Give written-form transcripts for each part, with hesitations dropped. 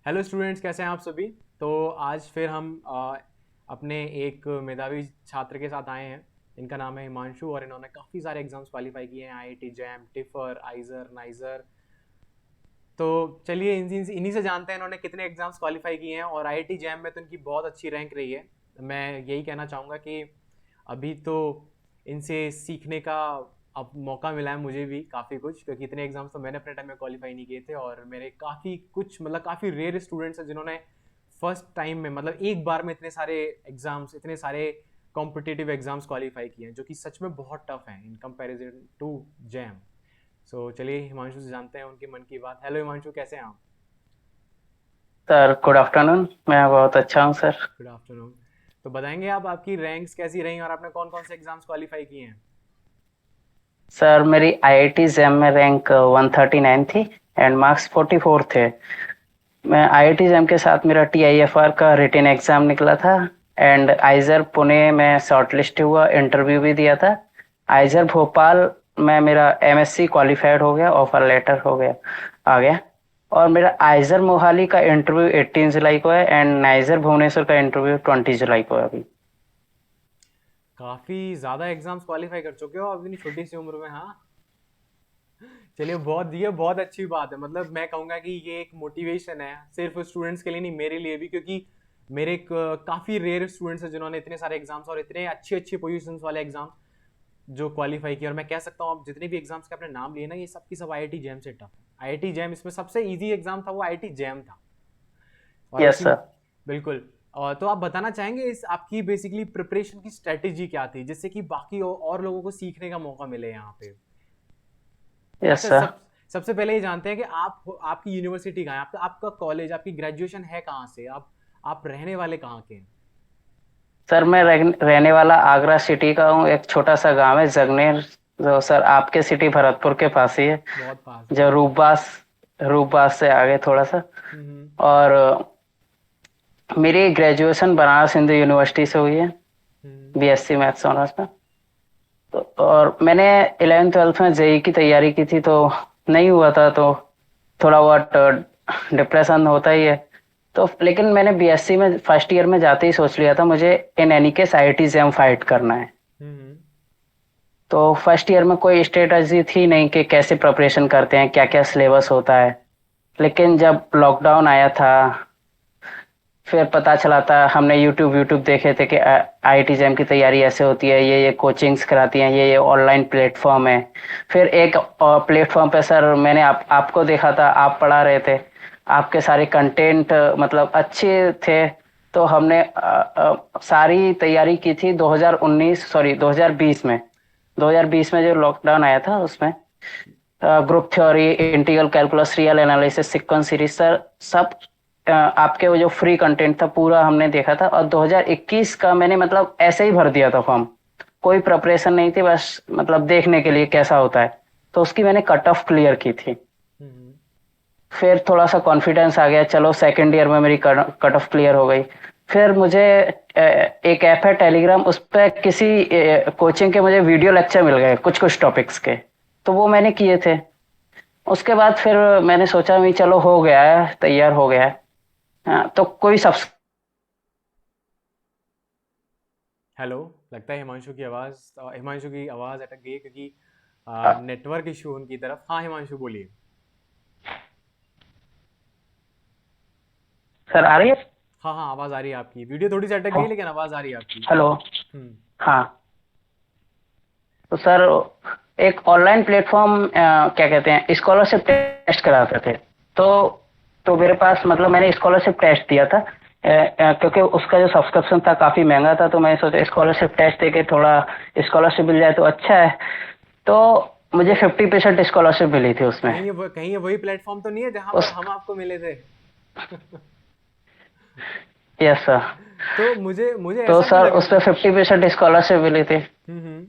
Hello students, कैसे हैं आप सभी। तो आज फिर हम अपने एक मेधावी छात्र के साथ आए हैं। इनका नाम है हिमांशु और इन्होंने काफ़ी सारे एग्जाम्स क्वालिफाई किए हैं, आईआईटी जैम, टिफर, आइजर, नाइजर। तो चलिए इन्हीं से जानते हैं इन्होंने कितने एग्जाम्स क्वालिफाई किए हैं, और आईआईटी जैम में तो इनकी बहुत अच्छी रैंक रही है। मैं यही कहना चाहूँगा कि अभी तो इनसे सीखने का अब मौका मिला है मुझे भी काफ़ी कुछ, क्योंकि इतने एग्जाम्स तो मैंने अपने टाइम में क्वालिफाई नहीं किए थे। और मेरे काफ़ी कुछ मतलब काफ़ी रेयर स्टूडेंट्स हैं जिन्होंने फर्स्ट टाइम में मतलब एक बार में इतने सारे एग्जाम्स, इतने सारे कॉम्पिटिटिव एग्जाम्स क्वालिफाई किए हैं, जो कि सच में बहुत टफ हैं इन कंपैरिजन टू जैम। सो चलिए हिमांशु से जानते हैं उनके मन की बात। हेलो हिमांशु, कैसे हैं आप। Sir good afternoon. मैं बहुत अच्छा हूँ सर। Good afternoon. तो बताएंगे आप आपकी रैंक्स कैसी रही और आपने कौन कौन से एग्जाम्स क्वालिफाई किए हैं। सर मेरी आईआईटी जैम में रैंक 139 थी एंड मार्क्स 44 थे। मैं आईआईटी जैम के साथ मेरा टीआईएफआर का रिटन एग्जाम निकला था एंड आइजर पुणे में शॉर्टलिस्ट हुआ, इंटरव्यू भी दिया था। आइजर भोपाल में मेरा एमएससी क्वालिफाइड हो गया, ऑफर लेटर हो गया, आ गया। और मेरा आइजर मोहाली का इंटरव्यू 18 जुलाई को है एंड नाइजर भुवनेश्वर का इंटरव्यू 20 जुलाई को है अभी। काफ़ी ज़्यादा एग्जाम्स क्वालिफाई कर चुके हो अभी इतनी छोटी सी उम्र में। हाँ, चलिए बहुत, ये बहुत अच्छी बात है। मतलब मैं कहूँगा कि ये एक मोटिवेशन है सिर्फ स्टूडेंट्स के लिए नहीं, मेरे लिए भी, क्योंकि मेरे काफ़ी रेयर स्टूडेंट्स हैं जिन्होंने इतने सारे एग्जाम्स और इतने अच्छी अच्छी पोजीशंस वाले एग्जाम्स जो क्वालिफाई किए। और मैं कह सकता हूँ आप जितने भी एग्जाम्स के आपने नाम लिए ना, ये सब की सब आईआईटी जैम से टफ है। आईआईटी जैम इसमें सबसे इजी एग्जाम था, वो आईआईटी जैम था। और यस उसी, सर। बिल्कुल। और तो आप बताना चाहेंगे इस आपकी बेसिकली प्रिपरेशन की स्ट्रेटेजी क्या थी, जिससे कि बाकी और लोगों को सीखने का मौका मिले यहाँ पे। यस अच्छा, सर। सबसे पहले ये जानते हैं कि आप आपकी यूनिवर्सिटी कहाँ है, आपका आपका कॉलेज, आपकी ग्रेजुएशन है कहाँ से, आप रहने वाले कहाँ के हैं। सर मैं रहने वाला आगरा सिटी का हूँ। एक छोटा सा गांव है जगनेर, जो सर आपके सिटी भरतपुर के पास ही है। बहुत पास है, जो हाँ। रूपबास, रूपबास से आगे थोड़ा सा। हम्म। और मेरी ग्रेजुएशन बनारस हिंदू यूनिवर्सिटी से हुई है, हम्म। बीएससी मैथ्स ऑनर्स में। तो और मैंने 11th 12th में जेई की तैयारी की थी, तो नहीं हुआ था, तो थोड़ा बहुत डिप्रेशन होता ही है। तो लेकिन मैंने बीएससी में फर्स्ट ईयर में जाते ही सोच लिया था मुझे in any case IIT exam fight करना है। हम्म। तो फर्स्ट ईयर में कोई स्ट्रेटजी थी नहीं कि कैसे प्रिपरेशन करते हैं, क्या क्या सिलेबस होता है। लेकिन जब लॉकडाउन आया था, फिर पता चला था, हमने यूट्यूब यूट्यूब देखे थे कि आईआईटी जैम की तैयारी ऐसे होती है, ये कोचिंग्स कराती हैं, ये ऑनलाइन प्लेटफॉर्म है। फिर एक प्लेटफॉर्म पे सर मैंने आपको देखा था, आप पढ़ा रहे थे। आपके सारे कंटेंट मतलब अच्छे थे। तो हमने सारी तैयारी की थी 2019 सॉरी 2020 में। 2020 में जो लॉकडाउन आया था उसमें group theory, integral calculus, real analysis, sequence series sir सब आपके वो जो फ्री कंटेंट था पूरा हमने देखा था। और 2021 का मैंने मतलब ऐसे ही भर दिया था फॉर्म, कोई प्रिपरेशन नहीं थी, बस मतलब देखने के लिए कैसा होता है। तो उसकी मैंने कट ऑफ क्लियर की थी। हम्म। फिर थोड़ा सा कॉन्फिडेंस आ गया, चलो सेकंड ईयर में मेरी कट ऑफ क्लियर हो गई। फिर मुझे एक ऐप है टेलीग्राम, उस पर किसी कोचिंग के मुझे वीडियो लेक्चर मिल गए कुछ कुछ टॉपिक्स के, तो वो मैंने किए थे। उसके बाद फिर मैंने सोचा भी चलो हो गया है, तैयार हो गया है। हाँ, तो कोई सब। हेलो। लगता है हिमांशु की आवाज़ अटक गई है, क्योंकि नेटवर्क इशू उनकी तरफ। हाँ हिमांशु, बोलिए। सर आ रही है? हाँ हाँ, आवाज़ आ रही है आपकी, वीडियो थोड़ी सी अटक गई लेकिन आवाज़ आ रही है आपकी। हेलो। हम्म। हाँ। तो सर एक ऑनलाइन प्लेटफॉर्म क्या कहते हैं, स्कॉलरशिप टेस्ट कराते थे। तो मेरे पास मतलब मैंने स्कॉलरशिप टेस्ट दिया था, क्योंकि उसका जो सब्सक्रिप्शन था काफी महंगा था, तो मैं सोचा स्कॉलरशिप टेस्ट देके थोड़ा स्कॉलरशिप मिल जाए तो अच्छा है। तो मुझे 50% स्कॉलरशिप मिली थी उसमें। कहीं ये वही प्लेटफॉर्म तो नहीं है जहां पर उस हम आपको मिले थे। Yes sir. तो मुझे मुझे तो ऐसा क्यों सर लग रहा। उस पर 50% स्कॉलरशिप मिली थी। हम्म।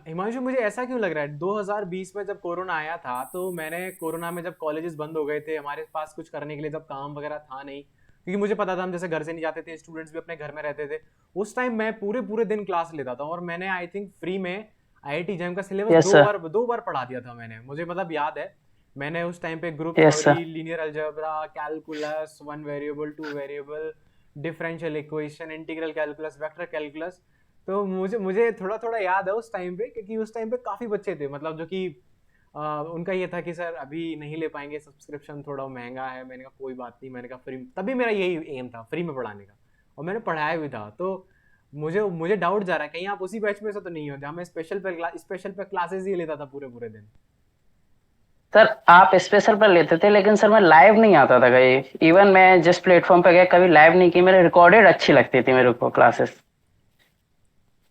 हिमांशु, मुझे ऐसा क्यों लग रहा है 2020 में जब कोरोना आया था, तो मैंने कोरोना में जब कॉलेजेस बंद हो गए थे, हमारे पास कुछ करने के लिए जब काम वगैरह था नहीं, क्योंकि मुझे पता था हम जैसे घर से नहीं जाते थे, स्टूडेंट्स भी अपने घर में रहते थे। उस टाइम मैं पूरे पूरे दिन क्लास लेता था, और मैंने आई थिंक फ्री में आईआईटी जैम का सिलेबस यस दो सर। बार दो बार पढ़ा दिया था मैंने, मुझे मतलब याद है। मैंने उस टाइम पे group yes sir. Theory, linear algebra, calculus, one variable, two variable, differential equation, integral calculus, vector calculus. तो मुझे मुझे थोड़ा थोड़ा याद है उस टाइम पे, क्योंकि उस टाइम पे काफ़ी बच्चे थे मतलब जो कि उनका ये था कि सर अभी नहीं ले पाएंगे, सब्सक्रिप्शन थोड़ा महंगा है। मैंने कहा कोई बात नहीं, मैंने कहा फ्री, तभी मेरा यही एम था फ्री में पढ़ाने का, और मैंने पढ़ाया भी था। तो मुझे मुझे डाउट जा रहा है कहीं आप उसी बैच में से तो नहीं होते। हमें स्पेशल पे क्लासेस ही लेता था पूरे पूरे दिन। सर आप स्पेशल पर लेते थे, लेकिन सर मैं लाइव नहीं आता था कहीं। इवन मैं जिस प्लेटफॉर्म पे गया कभी लाइव नहीं की, मेरे रिकॉर्डेड अच्छी लगती थी मेरे को क्लासेस।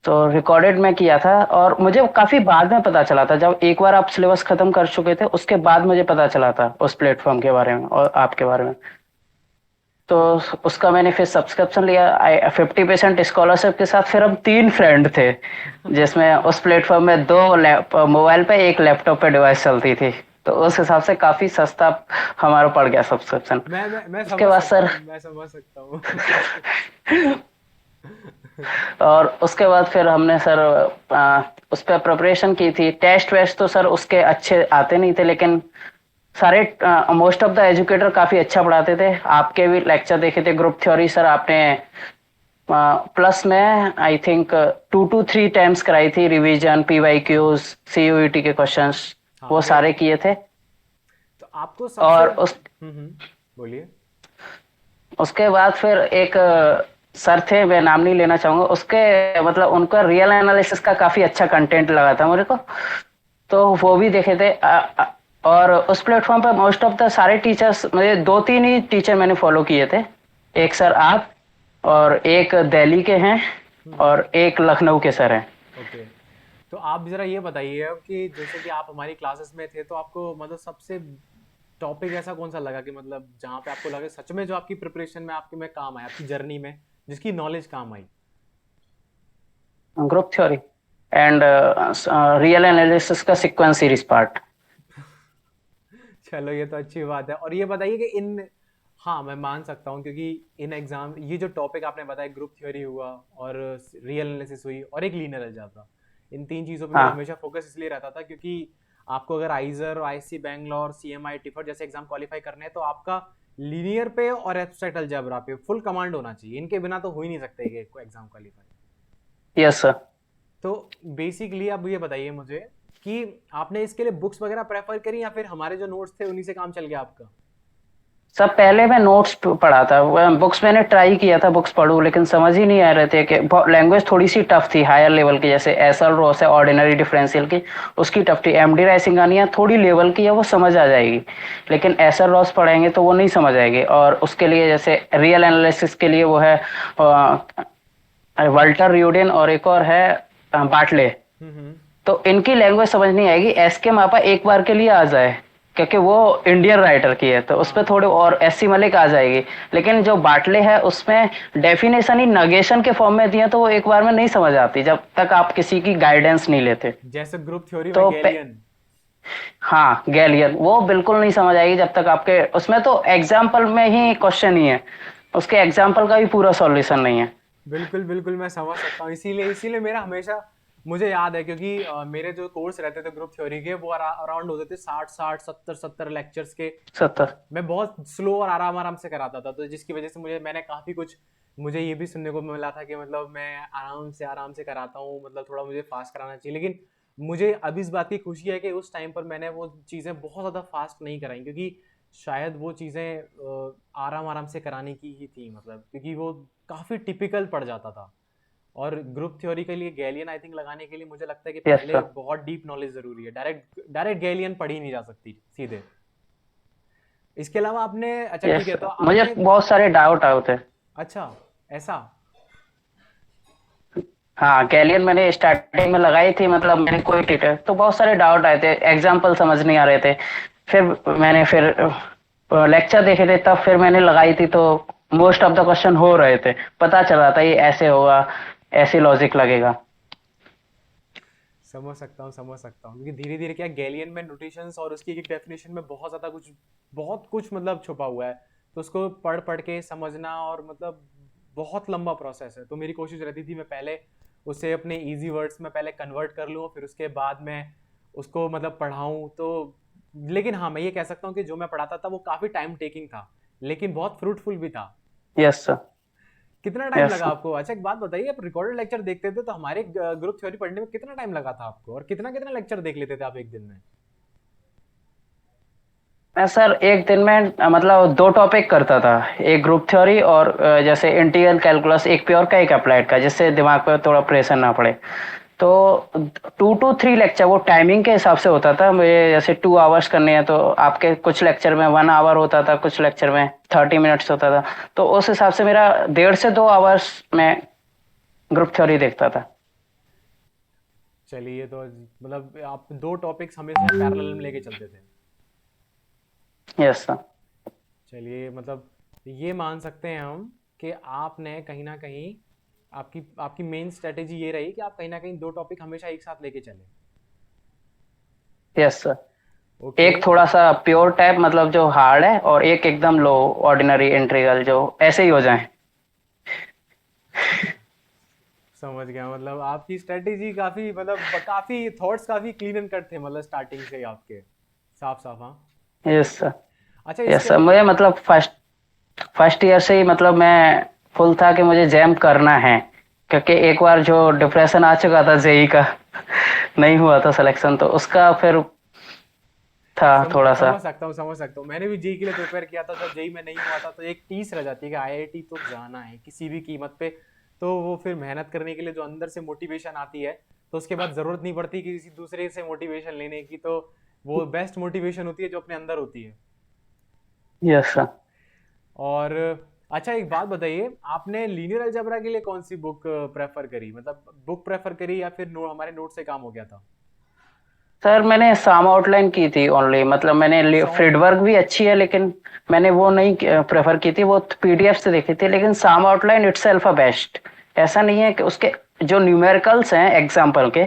तो रिकॉर्डेड में किया था, और मुझे काफी बाद में पता चला था, जब एक बार आप सिलेबस खत्म कर चुके थे उसके बाद मुझे पता चला था उस प्लेटफॉर्म के बारे में और आपके बारे में। तो तो उसका मैंने फिर सब्सक्रिप्शन लिया 50% स्कॉलरशिप के साथ। फिर हम 3 फ्रेंड थे, जिसमें उस प्लेटफॉर्म में 2 मोबाइल पे 1 लैपटॉप पे डिवाइस चलती थी। तो उस हिसाब से काफी सस्ता हमारा पड़ गया सब्सक्रिप्शन। मैं उसके समझ बाद सकता सर, हूँ, मैं समझ सकता हूँ। और उसके बाद फिर हमने सर उस पर प्रिपरेशन की थी। टेस्ट वेस्ट तो सर उसके अच्छे आते नहीं थे, लेकिन सारे मोस्ट ऑफ द एजुकेटर काफी अच्छा पढ़ाते थे। आपके भी लेक्चर देखे थे, ग्रुप थ्योरी सर आपने प्लस में आई थिंक 2 to 3 टाइम्स कराई थी। रिवीजन, पीवाईक्यूज, सीयूईटी के क्वेश्चंस हाँ वो ये सारे किए थे। तो आपको सबसे और बोलिए। उसके बाद फिर एक सर थे, मैं नाम नहीं लेना चाहूंगा उसके, मतलब उनका रियल एनालिसिस का काफी अच्छा कंटेंट लगा था मेरे को। तो वो भी देखे थे। और उस प्लेटफॉर्म पर मोस्ट ऑफ द सारे टीचर्स, मुझे 2 3 ही टीचर मैंने फॉलो किए थे। एक सर आप, और एक दिल्ली के हैं, और एक लखनऊ के सर हैं। ओके, तो आप जरा ये बताइए अब कि जैसे कि आप हमारी क्लासेस में थे, तो आपको मतलब सबसे टॉपिक ऐसा कौन सा लगा कि मतलब जहाँ पे आपको लगे सच में जो आपकी प्रिपरेशन में आपके में काम आया, आपकी जर्नी में जिसकी नॉलेज काम आई। Group theory and real analysis का सीक्वेंस सीरीज पार्ट। चलो ये तो अच्छी बात है। और ये बताइए कि इन, हाँ मैं मान सकता हूँ क्योंकि इन एग्जाम ये जो टॉपिक आपने बताया, ग्रुप थ्योरी हुआ और रियल एनालिसिस हुई और एक लीनियर अलजेब्रा, इन तीन चीज़ों पे मेरा हाँ। हमेशा फोकस इसलिए रहता था क्योंकि आपको अगर आइजर, आईसी बैंगलोर, सीएमआई, टिफर जैसे एग्जाम क्वालिफाई करने हैं तो आपका लीनियर पे और एब्स्ट्रैक्ट अलजेब्रा पे फुल कमांड होना चाहिए। इनके बिना तो हो ही नहीं सकते कि एग्जाम क्वालिफाई। Yes sir. तो बेसिकली आप ये बताइए मुझे कि आपने इसके लिए बुक्स वगैरह प्रेफर करी या फिर हमारे जो नोट्स थे उन्हीं से काम चल गया आपका। सब पहले मैं नोट्स पढ़ा था, बुक्स मैंने ट्राई किया था बुक्स पढ़ूं, लेकिन समझ ही नहीं आ रहे थे कि लैंग्वेज थोड़ी सी टफ थी हायर लेवल की, जैसे एसएल रॉस है ऑर्डिनरी डिफरेंशियल की, उसकी टफ थी। एमडी राइसिंगानिया थोड़ी लेवल की है, वो समझ आ जाएगी, लेकिन एसएल रॉस पढ़ेंगे तो वो नहीं समझ आएगी। और उसके लिए जैसे रियल एनालिसिस के लिए वो है वाल्टर र्यूडेन, और एक और है बाटले। हम्म। तो इनकी लैंग्वेज समझ नहीं आएगी। एस के मापा एक बार के लिए आ जाए, क्योंकि वो इंडियन राइटर की है, तो उस पर हाँ थोड़े, और एस सी मलिक आ जाएगी। लेकिन जो बाटले है उसमें डेफिनेशन ही नगेशन के फॉर्म में दिए, तो वो एक बार में नहीं समझ आती जब तक आप किसी की गाइडेंस नहीं लेते। जैसे ग्रुप थ्योरी में तो गैलियन। हाँ, गैलियन वो बिल्कुल नहीं समझ आएगी जब तक आपके उसमें तो एग्जाम्पल में ही क्वेश्चन ही है, उसके एग्जाम्पल का भी पूरा सॉल्यूशन नहीं है। बिल्कुल बिल्कुल मैं समझ सकता हूँ। इसीलिए इसीलिए मेरा हमेशा, मुझे याद है क्योंकि मेरे जो कोर्स रहते थे ग्रुप थ्योरी के वो अराउंड होते थे 60 60 70 70 लेक्चर्स के। 70। मैं बहुत स्लो और आराम आराम से कराता था, तो जिसकी वजह से मैंने काफ़ी कुछ, मुझे ये भी सुनने को मिला था कि मतलब मैं आराम से कराता हूँ, मतलब थोड़ा मुझे फास्ट कराना चाहिए। लेकिन मुझे अब इस बात की खुशी है कि उस टाइम पर मैंने वो चीज़ें बहुत ज़्यादा फास्ट नहीं कराई, क्योंकि शायद वो चीज़ें आराम आराम से कराने की ही थी, मतलब क्योंकि वो काफ़ी टिपिकल पड़ जाता था। और ग्रुप थ्योरी के लिए गैलियन आई थिंक लगाने के लिए मुझे लगता है कि यस पहले सर। बहुत डीप नॉलेज ज़रूरी है। डायरेक्ट डायरेक्ट गैलियन पढ़ी नहीं जा सकती सीधे। इसके अलावा आपने, अच्छा ठीक यस है, तो सर, मुझे आपने, बहुत सारे डाउट आए थे। अच्छा ऐसा। हाँ, गैलियन मैंने स्टार्टिंग में लगाई थी, मतलब मैंने कोई टीचर, तो बहुत सारे डाउट आए थे, एग्जाम्पल समझ नहीं आ रहे थे। फिर लेक्चर देखे थे, तब फिर मैंने लगाई थी, तो मोस्ट ऑफ द क्वेश्चन हो रहे थे, पता चल रहा था ये ऐसे होगा, ऐसे लॉजिक लगेगा। समझ सकता हूँ क्योंकि धीरे धीरे क्या गैलियन में नोटेशंस और उसकी एक डेफिनेशन में बहुत कुछ मतलब छुपा हुआ है। तो उसको पढ़ पढ़ के समझना और मतलब बहुत लंबा प्रोसेस है। तो मेरी कोशिश रहती थी मैं पहले उसे अपने इजी वर्ड्स में पहले कन्वर्ट कर लूँ, फिर उसके बाद मैं उसको मतलब पढ़ाऊँ। तो लेकिन हाँ, मैं ये कह सकता हूँ कि जो मैं पढ़ाता था वो काफी टाइम टेकिंग था, लेकिन बहुत फ्रूटफुल भी था। Yes sir. कितना टाइम यस लगा आपको? अच्छा एक बात बताइए, आप रिकॉर्डेड लेक्चर देखते थे तो हमारे ग्रुप थ्योरी पढ़ने में कितना टाइम लगा था आपको, और कितना कितना लेक्चर देख लेते थे आप एक दिन में? मैं सर एक दिन में मतलब दो टॉपिक करता था। एक ग्रुप थ्योरी और जैसे इंटीग्रल कैलकुलस, एक प्योर का एक अप्लाइड का, जिससे दिमाग पर थोड़ा प्रेशर ना पड़े। तो 2 to 3 लेक्चर वो टाइमिंग के हिसाब से होता था। मुझे जैसे 2 आवर्स करने हैं तो आपके कुछ लेक्चर में 1 आवर होता था, कुछ लेक्चर में 30 मिनट्स होता था। तो उस हिसाब से मेरा 1.5 से 2 आवर्स में ग्रुप थ्योरी देखता था। चलिए, तो मतलब आप दो टॉपिक्स हमेशा पैरेलल में लेके चलते थे। Yes sir. चलिए, मतलब ये मान सकते हैं हम कि आपने कहीं ना कहीं, आपकी आपकी मेन स्ट्रेटेजी ये रही कि आप कहीं ना कहीं दो टॉपिक हमेशा एक साथ लेके चले। Yes sir. ओके। एक थोड़ा सा प्योर टाइप मतलब जो हार्ड है, और एक एकदम लो ऑर्डिनरी इंटीग्रल जो ऐसे ही हो जाए। समझ गया, मतलब आपकी स्ट्रेटेजी काफी, मतलब काफी थॉट्स काफी क्लीन एंड कट थे, मतलब स्टार्टिंग से ही आपके साफ साफ। हाँ। Yes sir. अच्छा, यस इसके सर, मुझे अलावा मतलब फर्स्ट फर्स्ट ईयर से ही मतलब मैं फुल था कि मुझे जैम करना है। क्योंकि एक बार जो डिप्रेशन आ चुका था जेई का, नहीं हुआ था सिलेक्शन, तो उसका फिर था थोड़ा सा। समझ सकता हूँ, समझ सकता हूँ। मैंने भी जेई के लिए प्रिपेयर किया था, जब जेई में नहीं हुआ था तो एक टीस रह जाती है कि आईआईटी तो जाना है किसी भी कीमत पे। तो वो फिर मेहनत करने के लिए जो अंदर से मोटिवेशन आती है, तो उसके बाद जरूरत नहीं पड़ती कि किसी दूसरे से मोटिवेशन लेने की। तो वो बेस्ट मोटिवेशन होती है जो अपने अंदर होती है। Yes sir. और अच्छा एक बात बताइए, आपने लीनियर अलजेब्रा के लिए कौन सी बुक प्रेफर करी, मतलब बुक प्रेफर करी या फिर हमारे नोट से काम हो गया था? सर मैंने साम आउटलाइन की थी ओनली, मतलब मैंने सॉम। फ्रीडवर्क भी अच्छी है लेकिन मैंने वो नहीं प्रेफर की थी, वो पीडीएफ से देखी थी। लेकिन साम आउटलाइन इटसेल्फ अ बेस्ट। ऐसा नहीं है कि उसके जो न्यूमेरिकल्स हैं एग्जाम्पल के,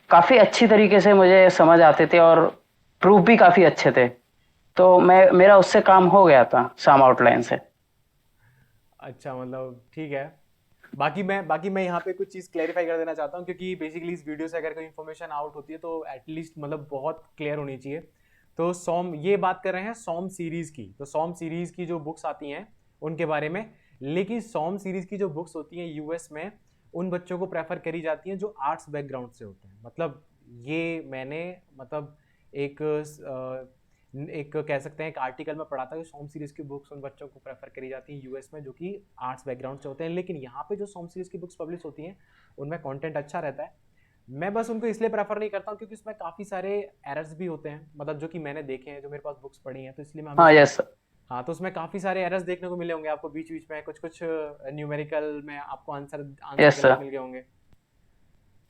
काफी अच्छी तरीके से मुझे समझ आते थे और प्रूफ भी काफी अच्छे थे। तो मैं मेरा उससे काम हो गया था साम आउटलाइन से। अच्छा, मतलब ठीक है। बाकी मैं यहाँ पे कुछ चीज़ क्लेरिफाई कर देना चाहता हूँ, क्योंकि बेसिकली इस वीडियो से अगर कोई इन्फॉर्मेशन आउट होती है तो एटलीस्ट मतलब बहुत क्लियर होनी चाहिए। तो सॉम, ये बात कर रहे हैं सॉम सीरीज़ की, तो सॉम सीरीज़ की जो बुक्स आती हैं उनके बारे में। लेकिन सॉम सीरीज़ की जो बुक्स होती हैं यूएस में, उन बच्चों को प्रेफर करी जाती हैं जो आर्ट्स बैकग्राउंड से होते हैं। मतलब ये मैंने, मतलब एक एक कह सकते हैं एक आर्टिकल में पढ़ा था कि सोम सीरीज की बुक्स उन बच्चों को प्रेफर करी जाती हैं यूएस में जो कि आर्ट्स बैकग्राउंड से होते हैं। लेकिन यहाँ पे जो सोम सीरीज की बुक्स पब्लिश होती हैं उनमें कंटेंट अच्छा रहता है। मैं बस उनको इसलिए प्रेफर नहीं करता हूँ क्योंकि उसमें काफ़ी सारे एरर्स भी होते हैं, मतलब जो कि मैंने देखे हैं, जो मेरे पास बुक्स पढ़ी हैं, तो इसलिए मैं हाँ। हमेशा। यस। हाँ, तो उसमें काफ़ी सारे एरर्स देखने को मिले होंगे आपको बीच बीच में, कुछ कुछ न्यूमेरिकल में आपको आंसर आंसर यस गलत सर। मिल गए होंगे।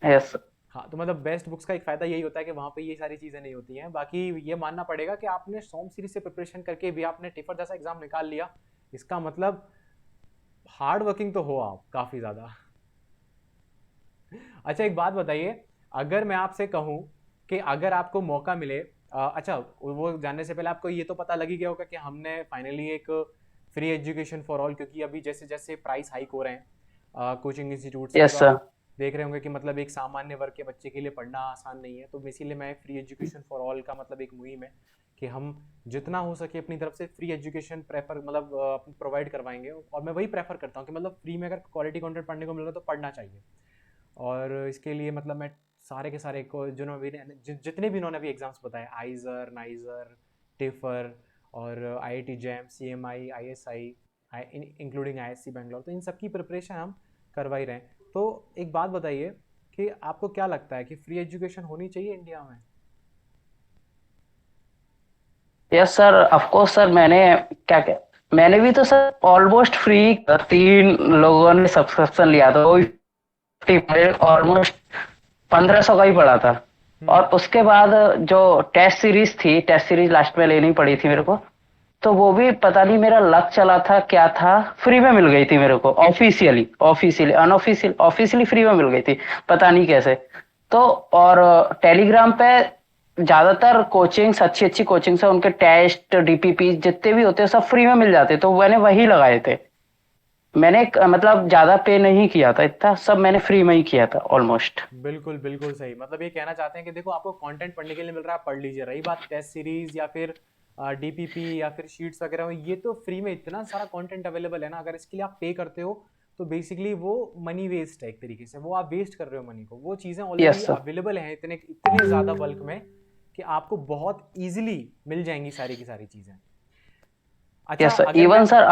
यस। हाँ, तो मतलब बेस्ट बुक्स का एक फ़ायदा यही होता है कि वहाँ पे ये सारी चीज़ें नहीं होती हैं। बाकी ये मानना पड़ेगा कि आपने सोम सीरीज से प्रिपरेशन करके भी आपने टिफर जैसा एग्जाम निकाल लिया, इसका मतलब हार्ड वर्किंग तो हो आप काफ़ी ज़्यादा। अच्छा एक बात बताइए, अगर मैं आपसे कहूँ कि अगर आपको मौका मिले, अच्छा वो जानने से पहले आपको ये तो पता लग ही गया होगा कि हमने फाइनली एक फ्री एजुकेशन फॉर ऑल, क्योंकि अभी जैसे जैसे प्राइस हाइक हो रहे हैं कोचिंग इंस्टीट्यूट्स के, तो यस आप सर। देख रहे होंगे कि मतलब एक सामान्य वर्ग के बच्चे के लिए पढ़ना आसान नहीं है। तो इसीलिए मैं फ्री एजुकेशन फॉर ऑल का मतलब एक मुहिम है कि हम जितना हो सके अपनी तरफ से फ्री एजुकेशन प्रेफर मतलब प्रोवाइड करवाएंगे। और मैं वही प्रेफर करता हूँ कि मतलब फ्री में अगर क्वालिटी कंटेंट पढ़ने को मिल रहा है तो पढ़ना चाहिए। और इसके लिए मतलब मैं सारे के सारे को जिन्होंने जितने भी इन्होंने अभी एग्जाम्स बताए, आइजर, नाइजर, टिफर और IIT jam, CMI, ISI, including ISC Bangalore, तो इन सब की प्रिपरेशन हम करवा ही रहे हैं। तो एक बात बताइए कि आपको क्या लगता है कि फ्री एजुकेशन होनी चाहिए इंडिया में? Yes sir, of course sir. क्या क्या मैंने भी तो सर ऑलमोस्ट फ्री 3 लोगों ने सब्सक्रिप्शन लिया था, वो ऑलमोस्ट 1500 का ही पड़ा था। और हम्म। उसके बाद जो टेस्ट सीरीज लास्ट में लेनी पड़ी थी मेरे को, तो वो भी पता नहीं मेरा लक चला था क्या था, फ्री में मिल गई थी मेरे को। ऑफिशियली ऑफिशियली ऑफिशियली फ्री में मिल गई थी, पता नहीं कैसे। तो और टेलीग्राम पे ज्यादातर कोचिंग्स, अच्छी अच्छी कोचिंग्स है, उनके टेस्ट डीपीपी जितने भी होते हैं सब फ्री में मिल जाते, तो मैंने वही लगाए थे। मैंने मतलब ज्यादा पे नहीं किया था, इतना सब मैंने फ्री में ही किया था ऑलमोस्ट। बिल्कुल बिल्कुल सही, मतलब ये कहना चाहते हैं कि देखो आपको कंटेंट पढ़ने के लिए मिल रहा है, आप पढ़ लीजिए। रही बात टेस्ट सीरीज या फिर डीपीपी या फिर शीट्स वगैरह हो, ये तो फ्री में इतना सारा कंटेंट अवेलेबल है ना, अगर इसके लिए आप पे करते हो तो बेसिकली वो मनी वेस्ट है एक तरीके से, वो आप वेस्ट कर रहे हो मनी को। वो चीज़ें ऑलरेडी यस सर। अवेलेबल हैं इतने इतने ज़्यादा बल्क में कि आपको बहुत इजीली मिल जाएंगी सारी की सारी चीज़ें। अच्छा यस सर, अगर मैं इवन सर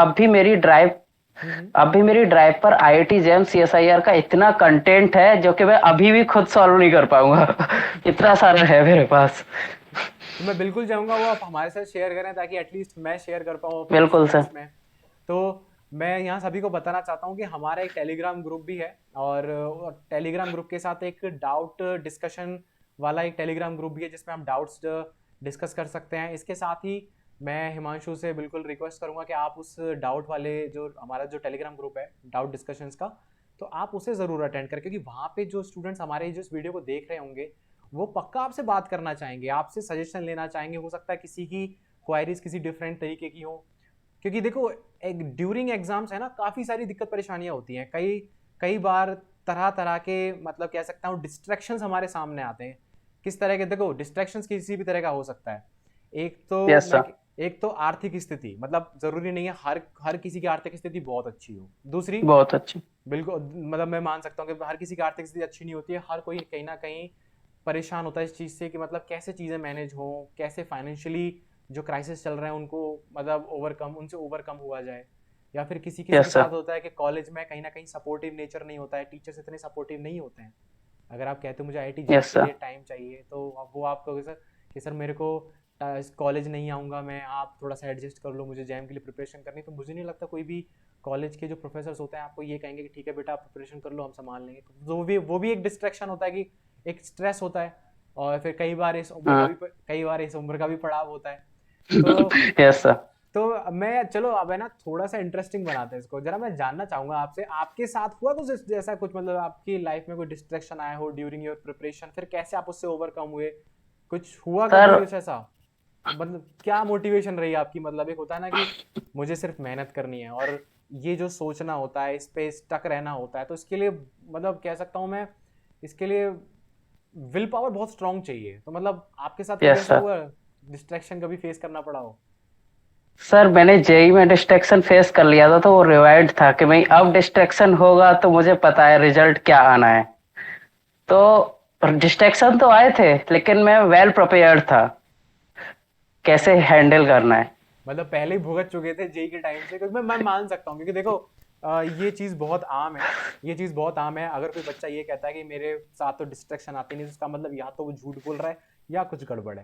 हम्म। अब भी मेरी ड्राइव पर आईआईटी जेम सीएसआईआर का इतना कंटेंट है जो कि मैं अभी भी खुद सॉल्व नहीं कर पाऊंगा। इतना सारा है मेरे पास। तो मैं बिल्कुल चाहूंगा वो आप हमारे साथ शेयर करें ताकि एटलीस्ट मैं शेयर कर पाऊँ अपने बिल्कुल सर। स्टूडेंट्स में। तो मैं यहाँ सभी को बताना चाहता हूँ कि हमारा एक टेलीग्राम ग्रुप भी है, और टेलीग्राम ग्रुप के साथ एक डाउट डिस्कशन वाला एक टेलीग्राम ग्रुप भी है जिसमें हम डाउट्स डिस्कस कर सकते हैं। इसके साथ ही मैं हिमांशु से बिल्कुल रिक्वेस्ट करूंगा कि आप उस डाउट वाले जो हमारा जो टेलीग्राम ग्रुप है डाउट डिस्कशंस का, तो आप उसे ज़रूर अटेंड करें, क्योंकि वहाँ पे जो स्टूडेंट्स हमारे जो इस वीडियो को देख रहे होंगे वो पक्का आपसे बात करना चाहेंगे, आपसे सजेशन लेना चाहेंगे। हो सकता है किसी की क्वायरीज किसी डिफरेंट तरीके की हो, क्योंकि देखो एक ड्यूरिंग एग्जाम्स है ना, काफ़ी सारी दिक्कत परेशानियां होती हैं। कई कई बार तरह तरह के, मतलब कह सकता हूँ, डिस्ट्रैक्शंस हमारे सामने आते हैं। किस तरह के? देखो डिस्ट्रैक्शंस किसी भी तरह का हो सकता है। एक तो यस मैं सर। एक तो आर्थिक स्थिति, मतलब जरूरी नहीं है हर हर किसी की आर्थिक स्थिति बहुत अच्छी हो। दूसरी, बहुत अच्छी। बिल्कुल मतलब मैं मान सकता हूँ कि हर किसी की आर्थिक स्थिति अच्छी नहीं होती है, हर कोई कहीं ना कहीं परेशान होता है इस चीज़ से कि मतलब कैसे चीज़ें मैनेज हो, कैसे फाइनेंशियली जो क्राइसिस चल रहे हैं उनको मतलब ओवरकम उनसे ओवरकम हुआ जाए। या फिर किसी किसी के यस सर। साथ होता है कि कॉलेज में कहीं ना कहीं सपोर्टिव नेचर नहीं होता है, टीचर्स इतने सपोर्टिव नहीं होते हैं। अगर आप कहते हो मुझे आईआईटी जैम यस के सर। लिए टाइम चाहिए, तो वो आप कहोगे सर कि सर मेरे को कॉलेज नहीं आऊँगा मैं, आप थोड़ा सा एडजस्ट कर लो, मुझे जैम के लिए प्रिपरेशन करनी। तो मुझे नहीं लगता कोई भी कॉलेज के जो प्रोफेसर होते हैं आपको ये कहेंगे कि ठीक है बेटा आप प्रिपरेशन कर लो, हम संभाल लेंगे। तो वो भी एक डिस्ट्रैक्शन होता है कि एक स्ट्रेस होता है। और फिर हाँ। कई बार इस उम्र का भी पड़ाव होता है। तो यस सर। तो मैं चलो अब है ना थोड़ा सा इंटरेस्टिंग बनाते हैं इसको। जरा मैं जानना चाहूंगा आपसे, आपके साथ हुआ कुछ जैसा कुछ, मतलब आपकी लाइफ में कोई डिस्ट्रैक्शन आया हो ड्यूरिंग योर प्रिपरेशन, फिर कैसे आप उससे ओवरकम हुए? कुछ हुआ सर कभी कुछ ऐसा? मतलब क्या मोटिवेशन रही आपकी? मतलब एक होता है ना कि मुझे सिर्फ मेहनत करनी है, और ये जो सोचना होता है, इस पे स्टक रहना होता है, तो इसके लिए मतलब कह सकता हूँ मैं, इसके लिए विल पावर बहुत स्ट्रांग चाहिए। तो मतलब आपके साथ कभी यस ऐसा सर। हुआ डिस्ट्रैक्शन कभी फेस करना पड़ा हो? सर मैंने जेई में डिस्ट्रैक्शन फेस कर लिया था, तो वो रिवाइंड था कि भाई अब डिस्ट्रैक्शन होगा तो मुझे पता है रिजल्ट क्या आना है। तो डिस्ट्रैक्शन तो आए थे, लेकिन मैं वेल प्रिपेयर्ड था कैसे हैंडल करना है। मतलब पहले ही भुगत चुके थे जेई के टाइम से? क्योंकि मैं मान सकता हूँ, क्योंकि देखो ये चीज़ बहुत आम है। ये चीज़ बहुत आम है, अगर कोई बच्चा ये कहता है कि मेरे साथ तो डिस्ट्रैक्शन आती नहीं, तो उसका मतलब या तो वो झूठ बोल रहा है या कुछ गड़बड़ है